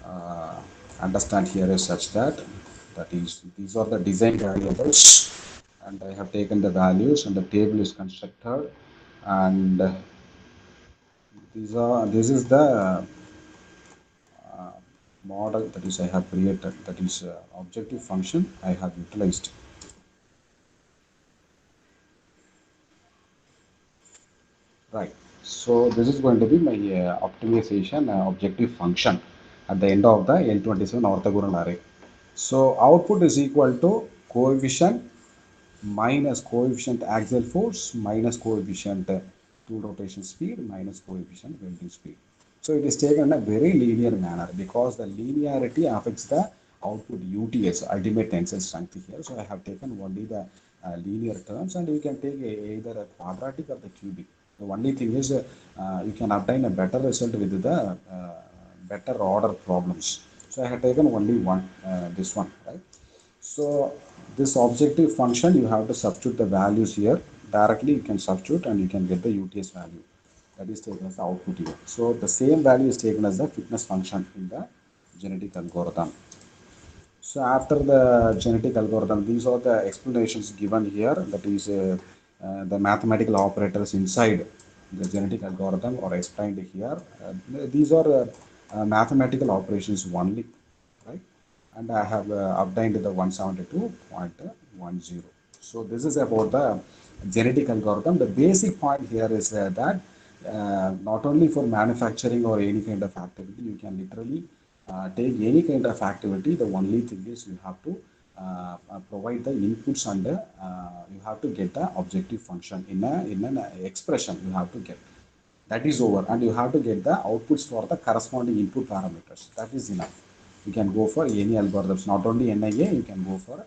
uh, understand here is such that these are the design variables, and I have taken the values, and the table is constructed, and this is the model that is I have created, that is objective function I have utilized. Right. So this is going to be my optimization objective function at the end of the L27 orthogonal array. So output is equal to coefficient minus coefficient axial force minus coefficient tool rotation speed minus coefficient welding speed. So it is taken in a very linear manner because the linearity affects the output UTS, ultimate tensile strength here. So I have taken only the linear terms, and you can take either a quadratic or the cubic. The only thing is you can obtain a better result with the better order problems. So I have taken only one, this one, right? So this objective function, you have to substitute the values here. Directly you can substitute and you can get the UTS value. That is taken as the output here. So the same value is taken as the fitness function in the genetic algorithm. So after the genetic algorithm, these are the explanations given here. That is the mathematical operators inside the genetic algorithm are explained here. These are mathematical operations only, right? And I have obtained the 172.10. So this is about the genetic algorithm. The basic point here is that not only for manufacturing or any kind of activity, you can literally take any kind of activity. The only thing is you have to provide the inputs, and you have to get the objective function in an expression you have to get. That is over, and you have to get the outputs for the corresponding input parameters. That is enough. You can go for any algorithms, not only NIA, you can go for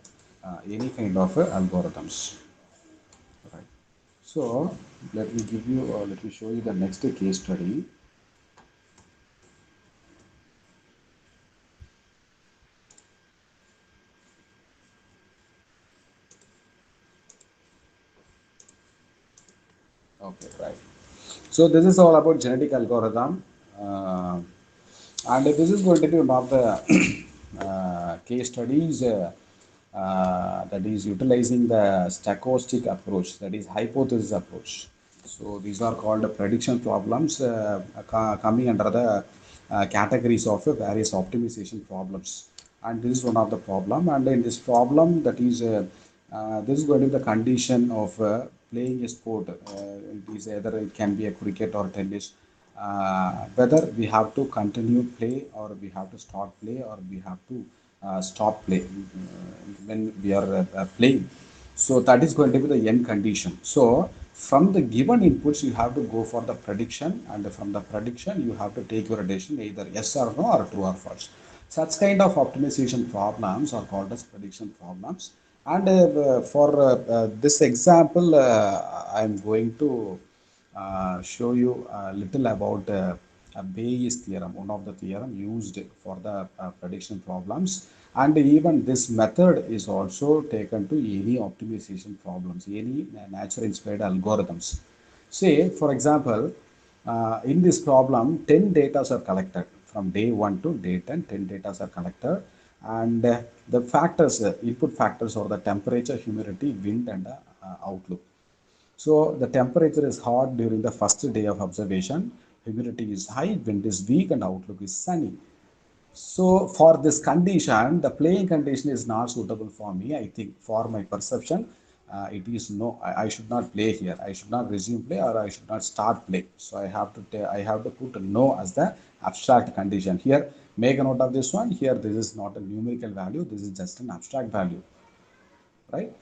any kind of algorithms. Right. So let me show you the next case study. Okay, right. So this is all about genetic algorithm, and this is going to be one of the case studies that is utilizing the stochastic approach, that is hypothesis approach. So these are called prediction problems, coming under the categories of various optimization problems. And this is one of the problem. And in this problem, that is this is going to be the condition of playing a sport. It is either it can be a cricket or tennis. Whether we have to continue play, or we have to start play, or we have to stop play when we are playing. So that is going to be the end condition. So from the given inputs, you have to go for the prediction, and from the prediction, you have to take your decision either yes or no, or true or false. Such kind of optimization problems are called as prediction problems. And for this example, I am going to show you a little about Bayes theorem, one of the theorem used for the prediction problems. And even this method is also taken to any optimization problems, any nature inspired algorithms. Say, for example, in this problem, 10 data are collected from day 1 to day 10. 10 data are collected, and the factors, input factors, are the temperature, humidity, wind, and outlook. So the temperature is hot during the first day of observation, humidity is high, wind is weak, and outlook is sunny. So for this condition, the playing condition is not suitable for me. I think for my perception, it is no. I should not play here. I should not resume play, or I should not start play. So I have to put no as the abstract condition here. Make a note of this one. Here, this is not a numerical value. This is just an abstract value, right?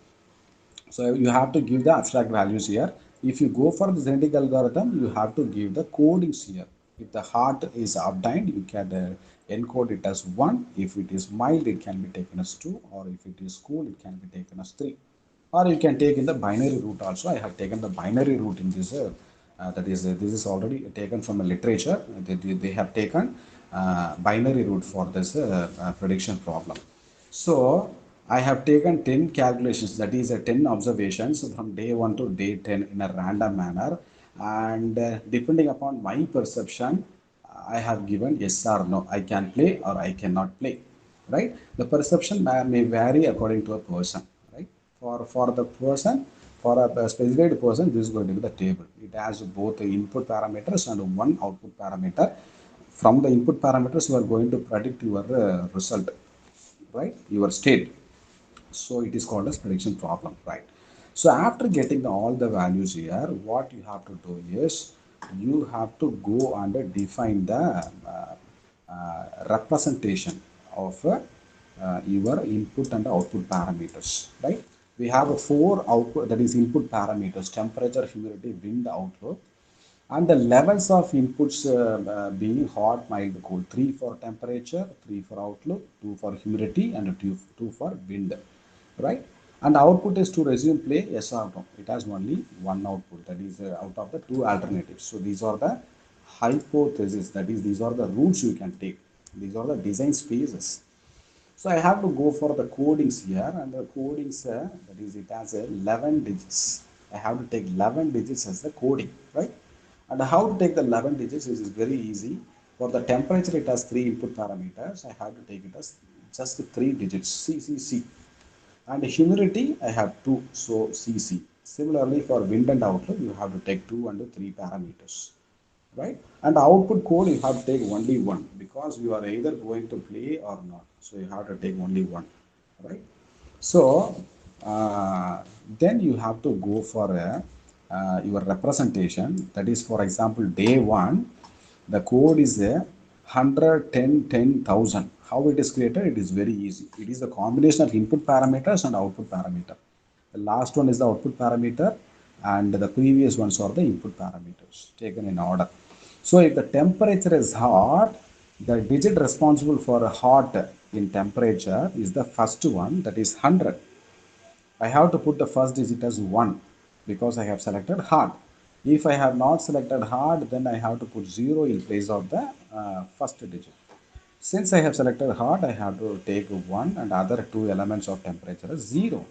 So you have to give the abstract values here. If you go for the genetic algorithm, you have to give the codings here. If the heart is obtained, you can encode it as 1. If it is mild, it can be taken as 2. Or if it is cool, it can be taken as 3. Or you can take in the binary route also. I have taken the binary route in this. That is, this is already taken from the literature. They have taken binary route for this prediction problem. So I have taken 10 calculations, that is 10 observations from day 1 to day 10 in a random manner, and depending upon my perception, I have given yes or no, I can play or I cannot play, right? The perception may vary according to a person, right? For the person, for a specified person, this is going to be the table. It has both the input parameters and one output parameter. From the input parameters, you are going to predict your result, right? Your state. So it is called as prediction problem, right? So after getting all the values here, what you have to do is you have to go and define the representation of your input and output parameters, right? We have a four output, that is input parameters: temperature, humidity, wind, outlook, and the levels of inputs being hot, mild, cold. 3 for temperature, 3 for outlook, 2 for humidity, and 2 for wind, right? And output is to resume play, yes or no. It has only one output, that is out of the two alternatives. So these are the hypotheses, that is, these are the routes you can take. These are the design spaces. So I have to go for the codings here, and the codings, that is, it has 11 digits. I have to take 11 digits as the coding, right? And how to take the 11 digits is very easy. For the temperature, it has three input parameters. I have to take it as just 3 digits, C, C, C. And humidity, I have 2, so CC. Similarly, for wind and outlook, you have to take 2 and 3 parameters, right? And output code, you have to take only one, because you are either going to play or not. So you have to take only one, right? So then you have to go for your representation. That is, for example, day one, the code is 100, 10, 10,000. How it is created? It is very easy. It is the combination of input parameters and output parameter. The last one is the output parameter, and the previous ones are the input parameters taken in order. So if the temperature is hot, the digit responsible for hot in temperature is the first one, that is 100. I have to put the first digit as 1 because I have selected hard. If I have not selected hard, then I have to put 0 in place of the first digit. Since I have selected hard, I have to take 1 and other two elements of temperature as 0.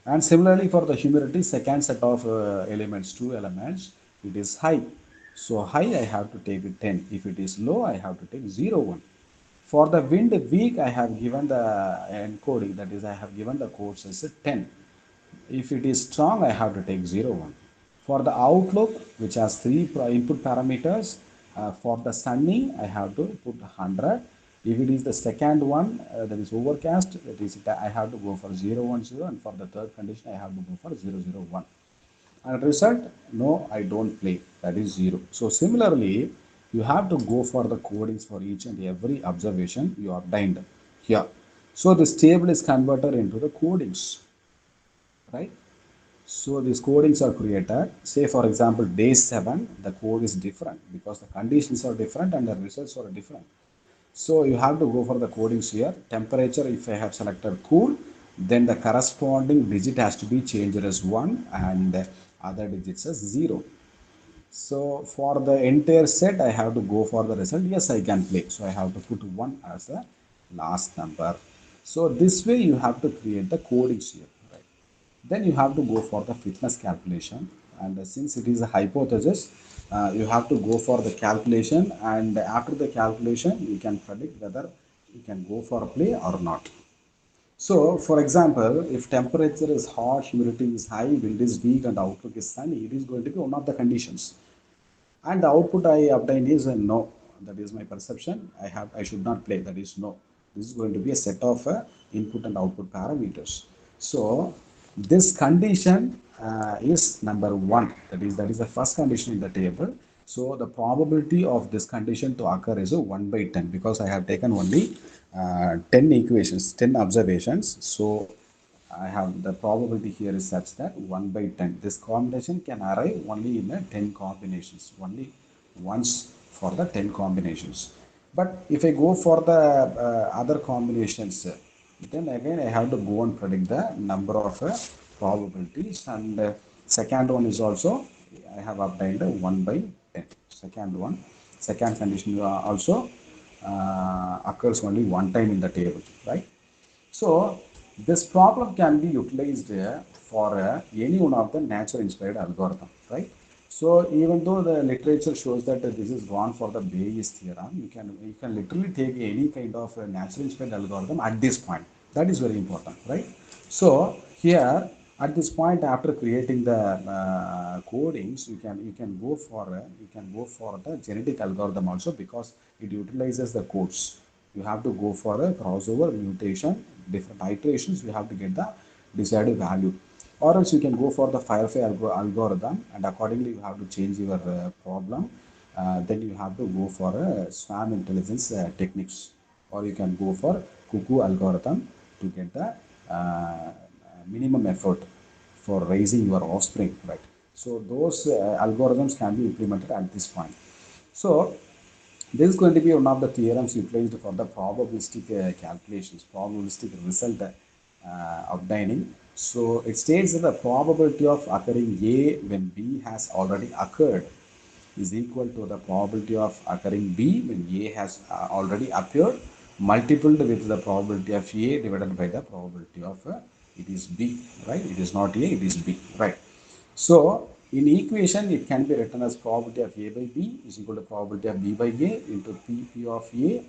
And similarly for the humidity, second set of elements, two elements, it is high. So high, I have to take 10. If it is low, I have to take 0, 1. For the wind weak, I have given the encoding, that is, I have given the codes as 10. If it is strong, I have to take 0, 1. For the outlook, which has three input parameters, for the sunny, I have to put 100. If it is the second one, that is overcast, that is, I have to go for 0, 1, 0. And for the third condition, I have to go for 0, 0, 1. And result, no, I don't play, that is 0. So similarly, you have to go for the codings for each and every observation you obtained here. So this table is converted into the codings, right? So these codings are created. Say for example, day 7, the code is different because the conditions are different and the results are different. So you have to go for the codings here. Temperature, if I have selected cool, then the corresponding digit has to be changed as 1 and other digits as 0. So for the entire set, I have to go for the result. Yes, I can play. So I have to put 1 as the last number. So this way you have to create the codings here, right? Then you have to go for the fitness calculation. And since it is a hypothesis, you have to go for the calculation. And after the calculation, you can predict whether you can go for a play or not. So, for example, if temperature is hot, humidity is high, wind is weak, and outlook is sunny, it is going to be one of the conditions. And the output I obtained is a no. That is my perception. I should not play. That is no. This is going to be a set of input and output parameters. So this condition is number one. That is the first condition in the table. So the probability of this condition to occur is 1 by 10 because I have taken only 10 equations, 10 observations. So I have the probability here is such that 1 by 10. This combination can arrive only in a 10 combinations, only once for the 10 combinations. But if I go for the other combinations, then again I have to go and predict the number of probabilities. And second one is also, I have obtained 1 by 10. Second one, second condition also occurs only one time in the table, right? So This problem can be utilized for any one of the nature inspired algorithm, right? So even though the literature shows that this is gone for the Bayes theorem, you can literally take any kind of natural inspired algorithm at this point. That is very important, right? So here at this point, after creating the codings, you can go for the genetic algorithm also, because it utilizes the codes. You have to go for a crossover mutation, different iterations, you have to get the desired value. Or else you can go for the Firefly algorithm, and accordingly you have to change your problem. Then you have to go for swarm intelligence techniques, or you can go for cuckoo algorithm to get the minimum effort for raising your offspring, right? So those algorithms can be implemented at this point. So this is going to be one of the theorems utilized for the probabilistic calculations, probabilistic result obtaining. So it states that the probability of occurring A when B has already occurred is equal to the probability of occurring B when A has already appeared, multiplied with the probability of A divided by the probability of it is B, right? It is not A, it is B, right? So in equation, it can be written as probability of A by B is equal to probability of B by A into P of A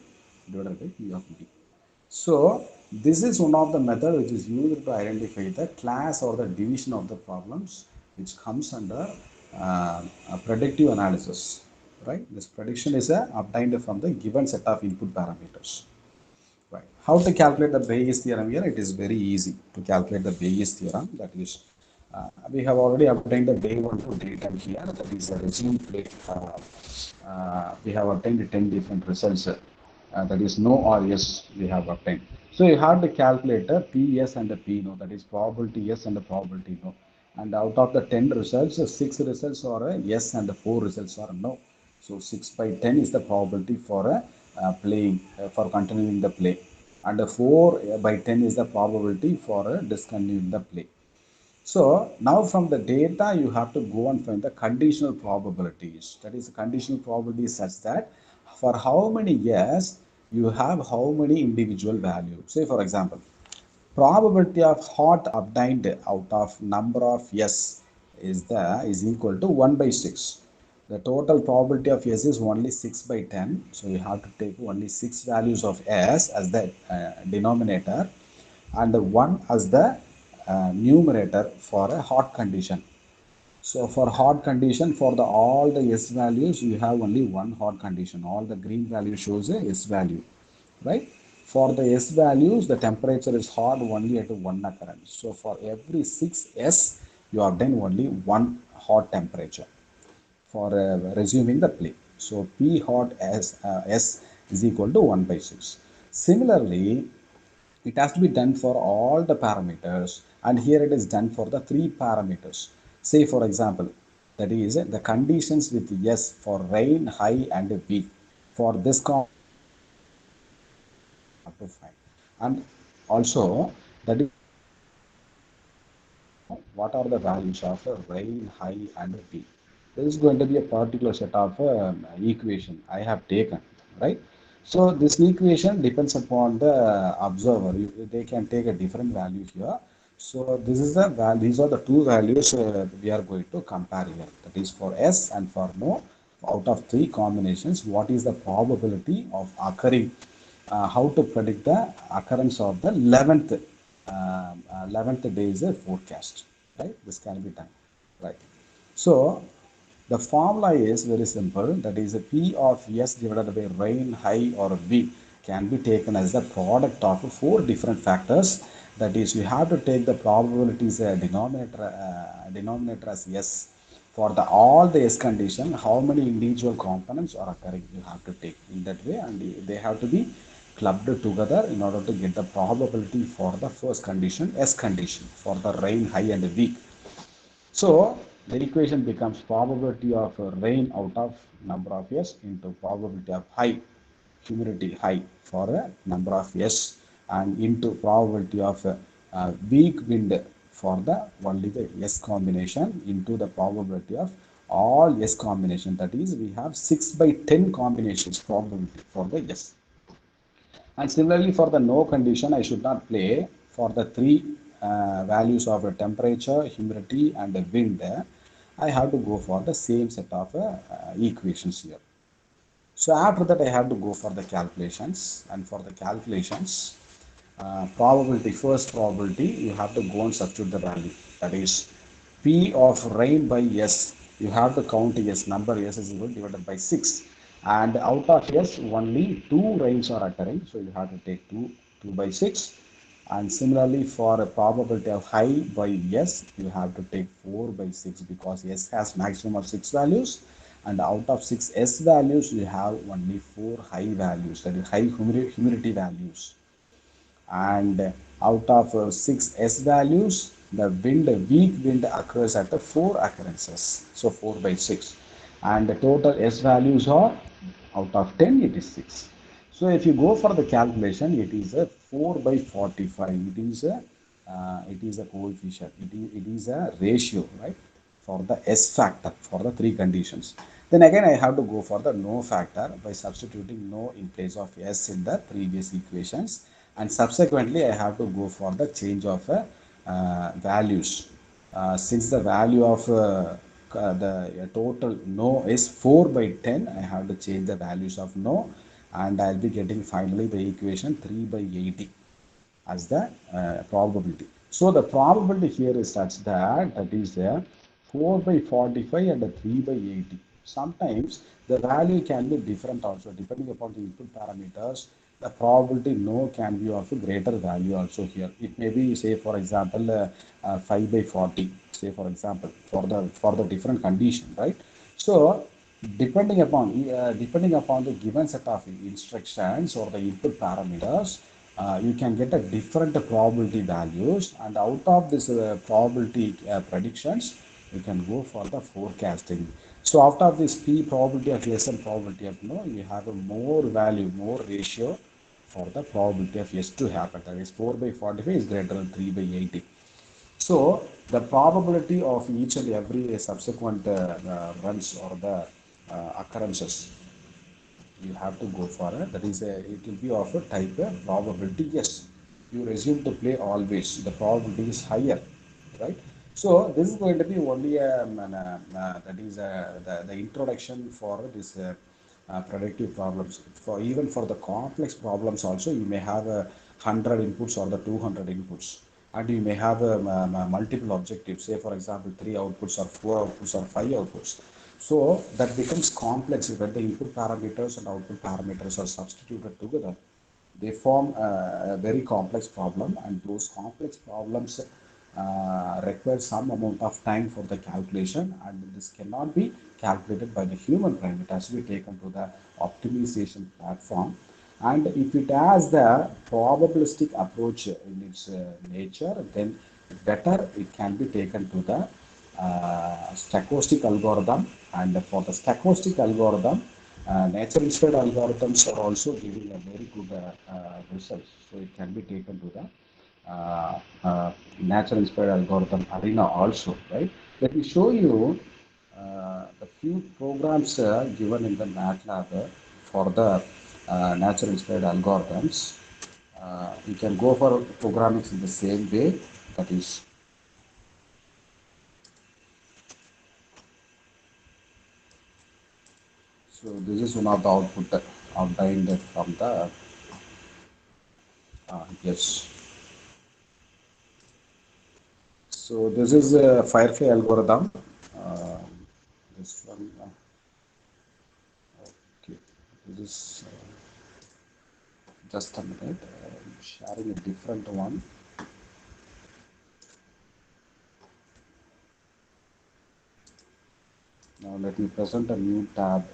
divided by P of B. So this is one of the method which is used to identify the class or the division of the problems, which comes under a predictive analysis, right? This prediction is obtained from the given set of input parameters. Right. How to calculate the Bayes theorem here? It is very easy to calculate the Bayes theorem. That is, we have already obtained the day 1 to day 10 here. That is a regime plate. We have obtained 10 different results. That is no or yes we have obtained. So you have to calculate a P yes and a P no. That is probability yes and the probability no. And out of the 10 results, 6 results are a yes and 4 results are a no. So 6 by 10 is the probability for playing, for continuing the play. And 4 by 10 is the probability for discontinuing the play. So now from the data, you have to go and find the conditional probabilities. That is, the conditional probability is such that for how many years you have how many individual values. Say for example, probability of hot obtained out of number of yes is equal to 1 by 6. The total probability of yes is only 6 by 10. So you have to take only 6 values of s as the denominator, and 1 as the numerator for a hot condition. So for hot condition, for the all the S values, you have only one hot condition. All the green value shows a S value, right? For the S values, the temperature is hot only at one occurrence. So for every 6S, you obtain only one hot temperature for resuming the play. So P hot S is equal to 1 by 6. Similarly, it has to be done for all the parameters, and here it is done for the 3 parameters. Say for example, that is the conditions with S for rain, high and weak. For this to find, and also that is what are the values of rain, high and p. This is going to be a particular set of equation I have taken, right? So this equation depends upon the observer. They can take a different value here. So this is the value. These are the two values we are going to compare here. That is for S and for no. Out of 3 combinations, what is the probability of occurring? How to predict the occurrence of the 11th day's forecast, right? This can be done, right? So the formula is very simple. That is a P of S divided by rain, high or V can be taken as the product of 4 different factors. That is, you have to take the probabilities denominator as S. For the all the S condition, how many individual components are occurring, you have to take in that way, and they have to be clubbed together in order to get the probability for the first condition, S condition, for the rain, high and weak. So the equation becomes probability of rain out of number of S into probability of high, humidity high for a number of S, and into probability of weak wind for the only the S combination into the probability of all S combination. That is, we have 6 by 10 combinations probability for the S. And similarly for the no condition, I should not play. for the three values of temperature, humidity, and wind, I have to go for the same set of equations here. So after that, I have to go for the calculations, and for the calculations, probability, first probability, you have to go and substitute the value. That is P of rain by S. You have to count S, number S is equal divided by 6. And out of S, only 2 rains are occurring. So you have to take 2 by 6. And similarly, for a probability of high by S, you have to take 4 by 6 because S has maximum of 6 values. And out of 6 S values, you have only 4 high values, that is high humidity values. And out of 6 S values, the weak wind occurs at the 4 occurrences, so 4 by 6. And the total S values are, out of 10, it is 6. So if you go for the calculation, it is a 4 by 45. It is a coefficient. It is a ratio, right? For the S factor for the three conditions. Then again, I have to go for the no factor by substituting no in place of S in the previous equations. And subsequently, I have to go for the change of values. Since the value of the total no is 4 by 10, I have to change the values of no, and I'll be getting finally the equation 3 by 80 as the probability. So the probability here is such that that is 4 by 45 and 3 by 80. Sometimes the value can be different also depending upon the input parameters. The probability no can be of a greater value also here. It may be, say for example 5 by 40, say for example, for the different condition, right? So depending upon the given set of instructions or the input parameters, you can get a different probability values, and out of this probability predictions, you can go for the forecasting. So after this P probability of yes and probability of no, you have a more value, more ratio for the probability of yes to happen. That is 4 by 45 is greater than 3 by 80. So the probability of each and every subsequent runs or the occurrences, you have to go for it. That is it will be of a type probability yes. You resume to play always. The probability is higher, right? So this is going to be only that is the introduction for this predictive problems. For even for the complex problems also, you may have 100 inputs or the 200 inputs, and you may have multiple objectives. Say for example, 3 outputs or 4 outputs or 5 outputs. So that becomes complex when the input parameters and output parameters are substituted together. They form a very complex problem, and those complex problems require some amount of time for the calculation, and this cannot be calculated by the human brain. It has to be taken to the optimization platform. And if it has the probabilistic approach in its nature, then better it can be taken to the stochastic algorithm. And for the stochastic algorithm, nature inspired algorithms are also giving a very good results. So it can be taken to the nature inspired algorithm arena also, right? Let me show you the few programs given in the MATLAB for the nature inspired algorithms. You can go for programming in the same way, that is so this is one of the output obtained from the yes. So this is a Firefly algorithm. Uh, this one, okay. This is just a minute. I'm sharing a different one. Now let me present a new tab.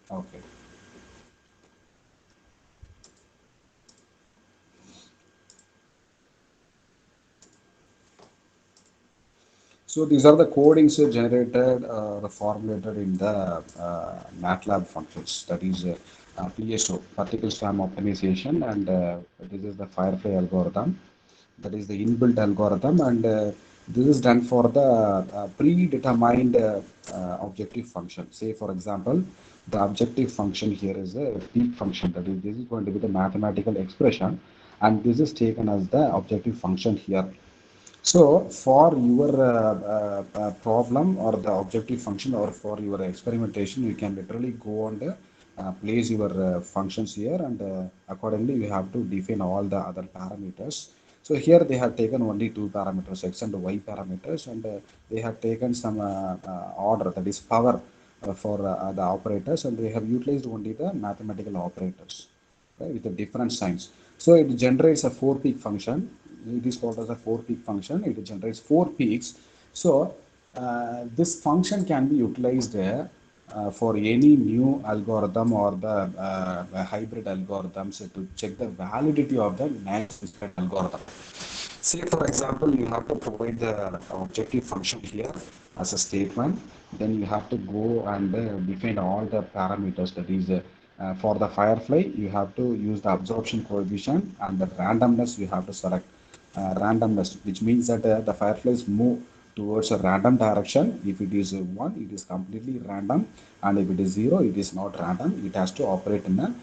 Okay. So these are the codings generated or formulated in the MATLAB functions. That is PSO, particle swarm optimization, and this is the Firefly algorithm. that is the inbuilt algorithm, and this is done for the predetermined objective function. Say for example, the objective function here is a peak function, that is, this is going to be the mathematical expression, and this is taken as the objective function here. So for your problem or the objective function, or for your experimentation, you can literally go and place your functions here, and accordingly you have to define all the other parameters. So here they have taken only two parameters, x and y parameters, and they have taken some order, that is power, for the operators, and they have utilized only the mathematical operators, right, with the different signs. So it generates a four peak function. It is called as a four peak function. It generates four peaks. So this function can be utilized for any new algorithm or the hybrid algorithms to check the validity of the natural algorithm. Say for example, you have to provide the objective function here as a statement. Then you have to go and define all the parameters. That is, for the Firefly, you have to use the absorption coefficient, and the randomness you have to select randomness, which means that the Fireflies move towards a random direction. If it is 1, it is completely random, and if it is 0, it is not random. It has to operate in a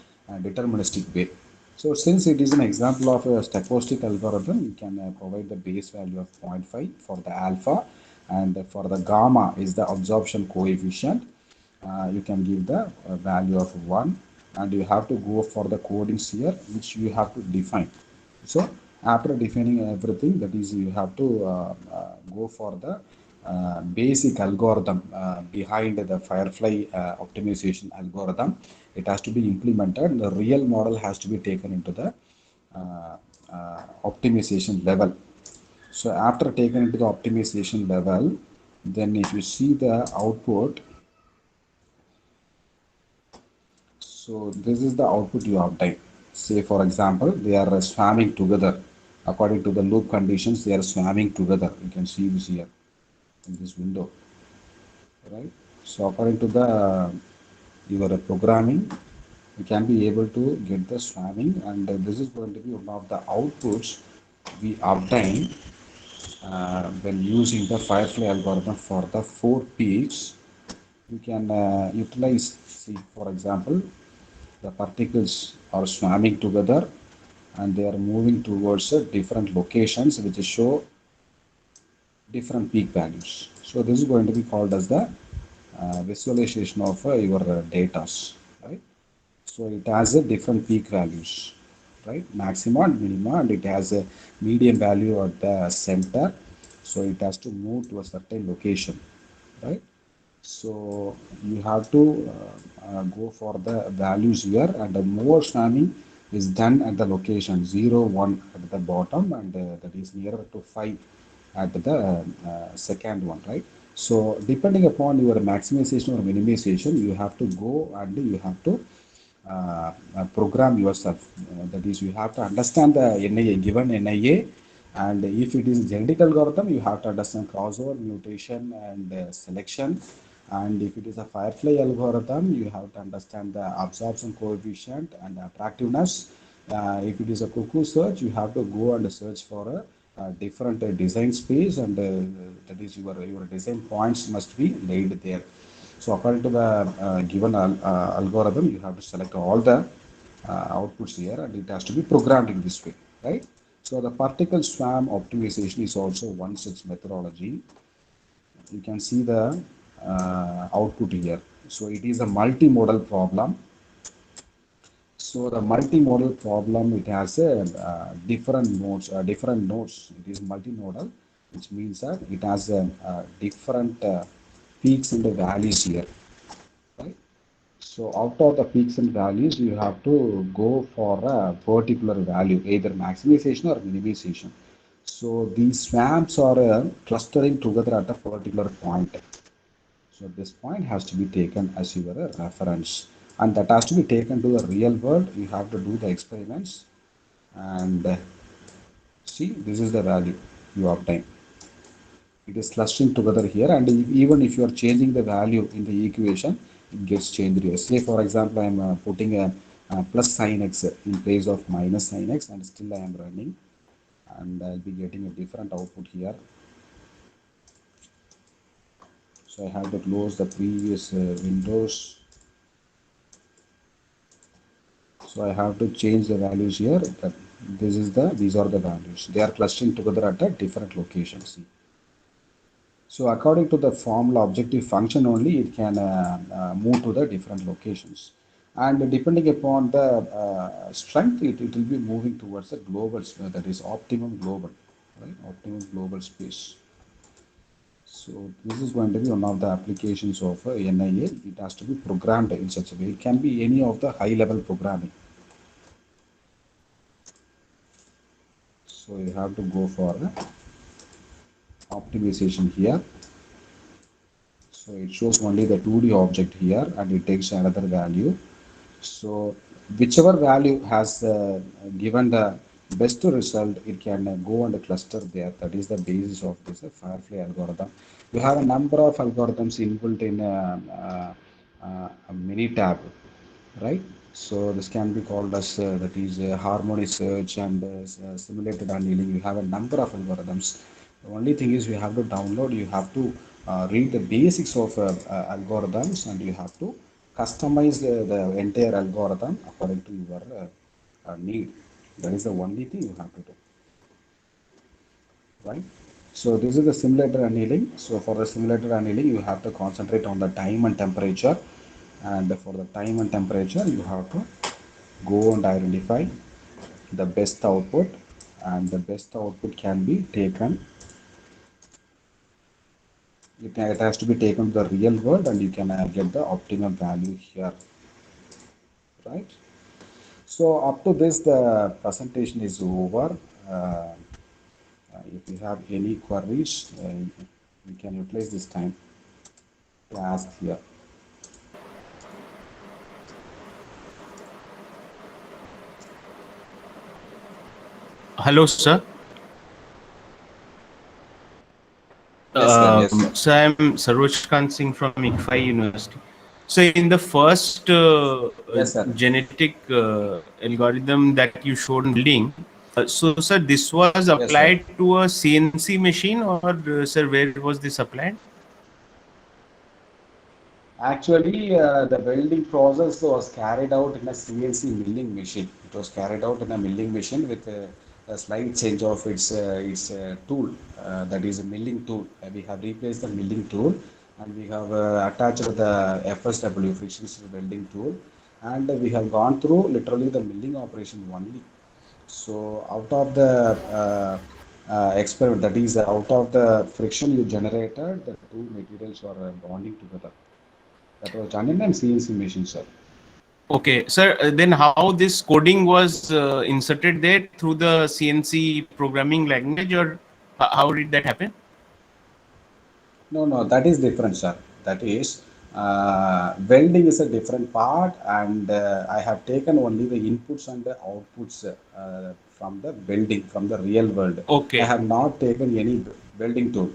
deterministic way. So since it is an example of a stochastic algorithm, you can provide the base value of 0.5 for the alpha, and for the gamma is the absorption coefficient. You can give the value of 1, and you have to go for the codings here, which you have to define. So after defining everything, that is, you have to go for the basic algorithm behind the Firefly optimization algorithm. It has to be implemented. The real model has to be taken into the optimization level. So after taken into the optimization level, then if you see the output, so this is the output you obtain. Say for example, they are swarming together. According to the loop conditions, they are swarming together. You can see this here in this window, right? So according to the your programming, you can be able to get the swarming, and this is going to be one of the outputs we obtain when using the Firefly algorithm for the four peaks. You can utilize, see for example, the particles are swarming together, and they are moving towards different locations which show different peak values. So this is going to be called as the visualization of your data, right? So it has a different peak values, right? Maxima and minima, and it has a median value at the center. So it has to move to a certain location, right? So you have to go for the values here, and the more swarming is done at the location 0, 1 at the bottom, and that is nearer to 5 at the second one, right? So depending upon your maximization or minimization, you have to go and you have to program yourself. That is, you have to understand the NIA, given NIA, and if it is genetic algorithm, you have to understand crossover, mutation, and selection. And if it is a Firefly algorithm, you have to understand the absorption coefficient and attractiveness. If it is a cuckoo search, you have to go and search for a different design space, and that is your design points must be laid there. So according to the given algorithm, you have to select all the outputs here, and it has to be programmed in this way, right? So the particle swarm optimization is also one such methodology. You can see the output here. So it is a multimodal problem. So the multimodal problem, it has a different nodes. It is multinodal, which means that it has a different peaks and the valleys here, right? So out of the peaks and values, you have to go for a particular value, either maximization or minimization. So these swamps are clustering together at a particular point. So this point has to be taken as your reference, and that has to be taken to the real world. You have to do the experiments, and see, this is the value you obtain. It is clustering together here, and even if you are changing the value in the equation, it gets changed here. Say for example, I am putting a plus sin x in place of minus sin x, and still I am running, and I'll be getting a different output here. So I have to close the previous windows. So I have to change the values here. These are the values. They are clustering together at a different locations. See. So according to the formula objective function only, it can move to the different locations. And depending upon the strength, it will be moving towards the global, that is optimum global, right? Optimum global space. So this is going to be one of the applications of NIA. It has to be programmed in such a way. It can be any of the high level programming. So you have to go for optimization here. So it shows only the 2D object here and it takes another value. So whichever value has given the best result, it can go and cluster there. That is the basis of this Firefly algorithm. You have a number of algorithms inbuilt in a mini tab, right? So this can be called as that is harmony search and simulated annealing. You have a number of algorithms. The only thing is you have to download. You have to read the basics of algorithms, and you have to customize the entire algorithm according to your need. That is the only thing you have to do, right? So this is the simulator annealing. So for the simulator annealing, you have to concentrate on the time and temperature. And for the time and temperature, you have to go and identify the best output, and the best output can be taken. It has to be taken to the real world, and you can get the optimum value here, right? So up to this, the presentation is over. If you have any queries, you can utilize this time to ask here. Hello, sir. Yes, sir. Yes, sir. So I'm Saroj Khan Singh from ICFI University. So in the first Yes, sir. genetic algorithm that you showed in building, so sir, this was Yes, sir. applied to a CNC machine, or sir, where was this applied? Actually, the welding process was carried out in a CNC milling machine. It was carried out in a milling machine with a slight change of its tool. That is a milling tool. We have replaced the milling tool, and we have attached the FSW, friction stir welding tool, and we have gone through literally the milling operation only. So out of the experiment, that is out of the friction you generated, the two materials are bonding together. That was done in a CNC machine, sir. Okay, sir. Then how this coding was inserted there through the CNC programming language, or how did that happen? No, no, that is different, sir. That is welding is a different part, and I have taken only the inputs and the outputs from the welding, from the real world. I Okay. have not taken any welding tool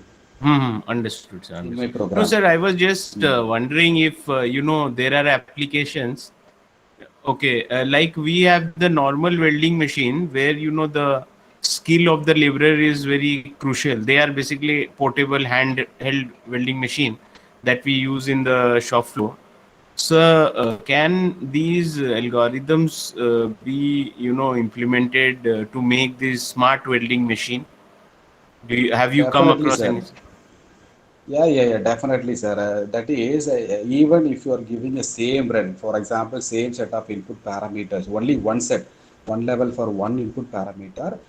Understood, sir. in my Understood. No, program. sir. I was just wondering if there are applications. Okay, like we have the normal welding machine where the skill of the laborer is very crucial. They are basically portable handheld welding machine that we use in the shop floor. So, can these algorithms be implemented to make this smart welding machine? Have you come Definitely, across sir. any? Yeah, definitely, sir. That is, even if you are giving a same run, for example, same set of input parameters, only one set, one level for one input parameter,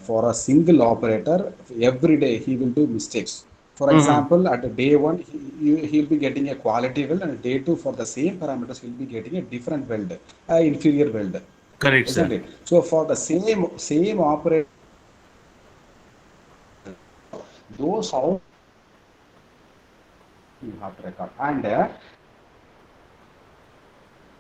for a single operator, every day he will do mistakes. For example, at day one, he'll be getting a quality weld, and day two, for the same parameters, he'll be getting a different weld, inferior weld, Correct, isn't sir. it? So for the same operator, those how you have to record, and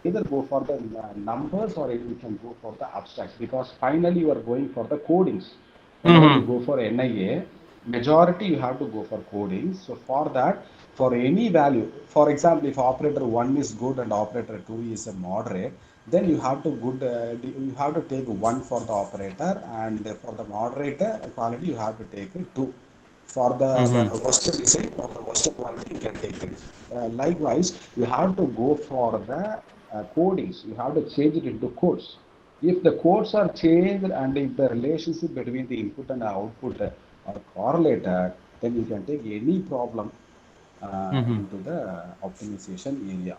either go for the numbers or you can go for the abstracts, because finally you are going for the codings. Whenever you go for NIA, majority you have to go for codings. So for that, for any value, for example, if operator 1 is good and operator 2 is a moderate, then you have to you have to take one for the operator, and for the moderator quality you have to take two. For the worst design or the worst quality, you can take it. Likewise, you have to go for the codings. You have to change it into codes. If the codes are changed and if the relationship between the input and output are correlated, then you can take any problem into the optimization area.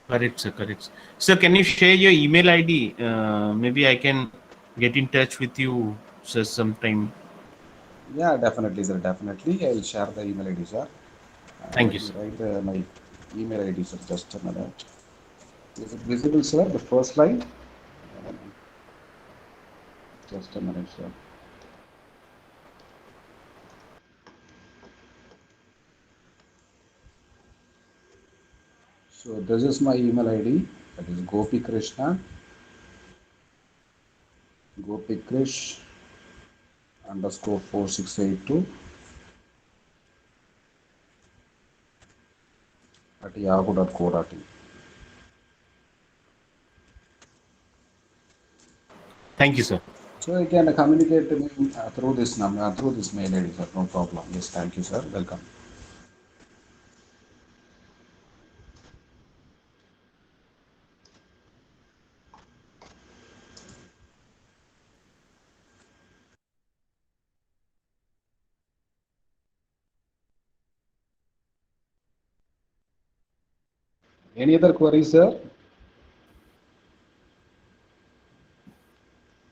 Correct, sir. Correct. Sir, can you share your email ID? Maybe I can get in touch with you, sir, sometime. Yeah, definitely, sir. Definitely. I'll share the email ID, sir. Thank you, Let me sir. write my email ID, sir. Just a minute. Is it visible, sir? The first line? Just a minute, sir. So this is my email ID. That is Gopikrishna. Gopikrish underscore 4682 at yahoo.co.in. Thank you, sir. So you can communicate to me through this number, through this mail ID, sir. No problem. Yes, thank you, sir. Welcome. Any other queries, sir?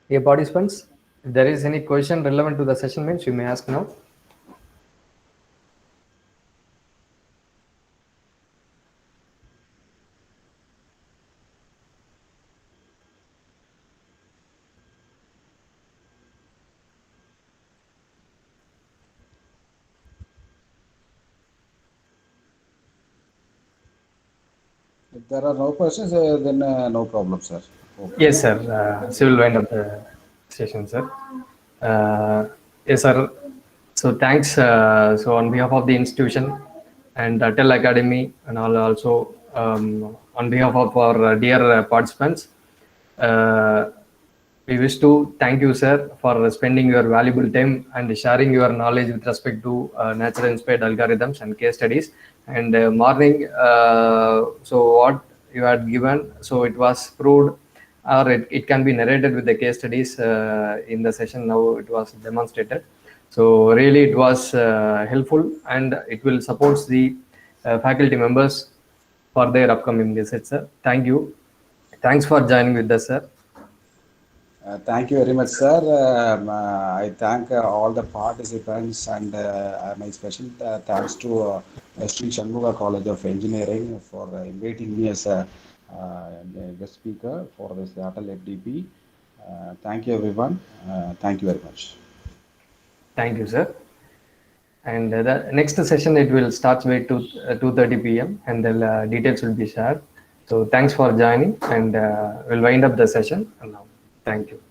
Dear participants, if there is any question relevant to the session means you may ask now. If there are no questions, then no problem, sir. Okay. Yes, sir. So we'll wind up the session, sir. Yes, sir. So thanks. So on behalf of the institution and TEL Academy, and also on behalf of our dear participants, we wish to thank you, sir, for spending your valuable time and sharing your knowledge with respect to nature-inspired algorithms and case studies. And morning, so what you had given, so it was proved, or it can be narrated with the case studies in the session. Now it was demonstrated. So really, it was helpful, and it will support the faculty members for their upcoming research, sir. Thank you. Thanks for joining with us, sir. Thank you very much, sir. I thank all the participants, and my special thanks to Sri Shanmuga College of Engineering for inviting me as a guest speaker for this ATAL FDP. Thank you, everyone. Thank you very much. Thank you, sir. And the next session, it will start by 2:30 p.m. and the details will be shared. So thanks for joining, and we'll wind up the session now. Thank you.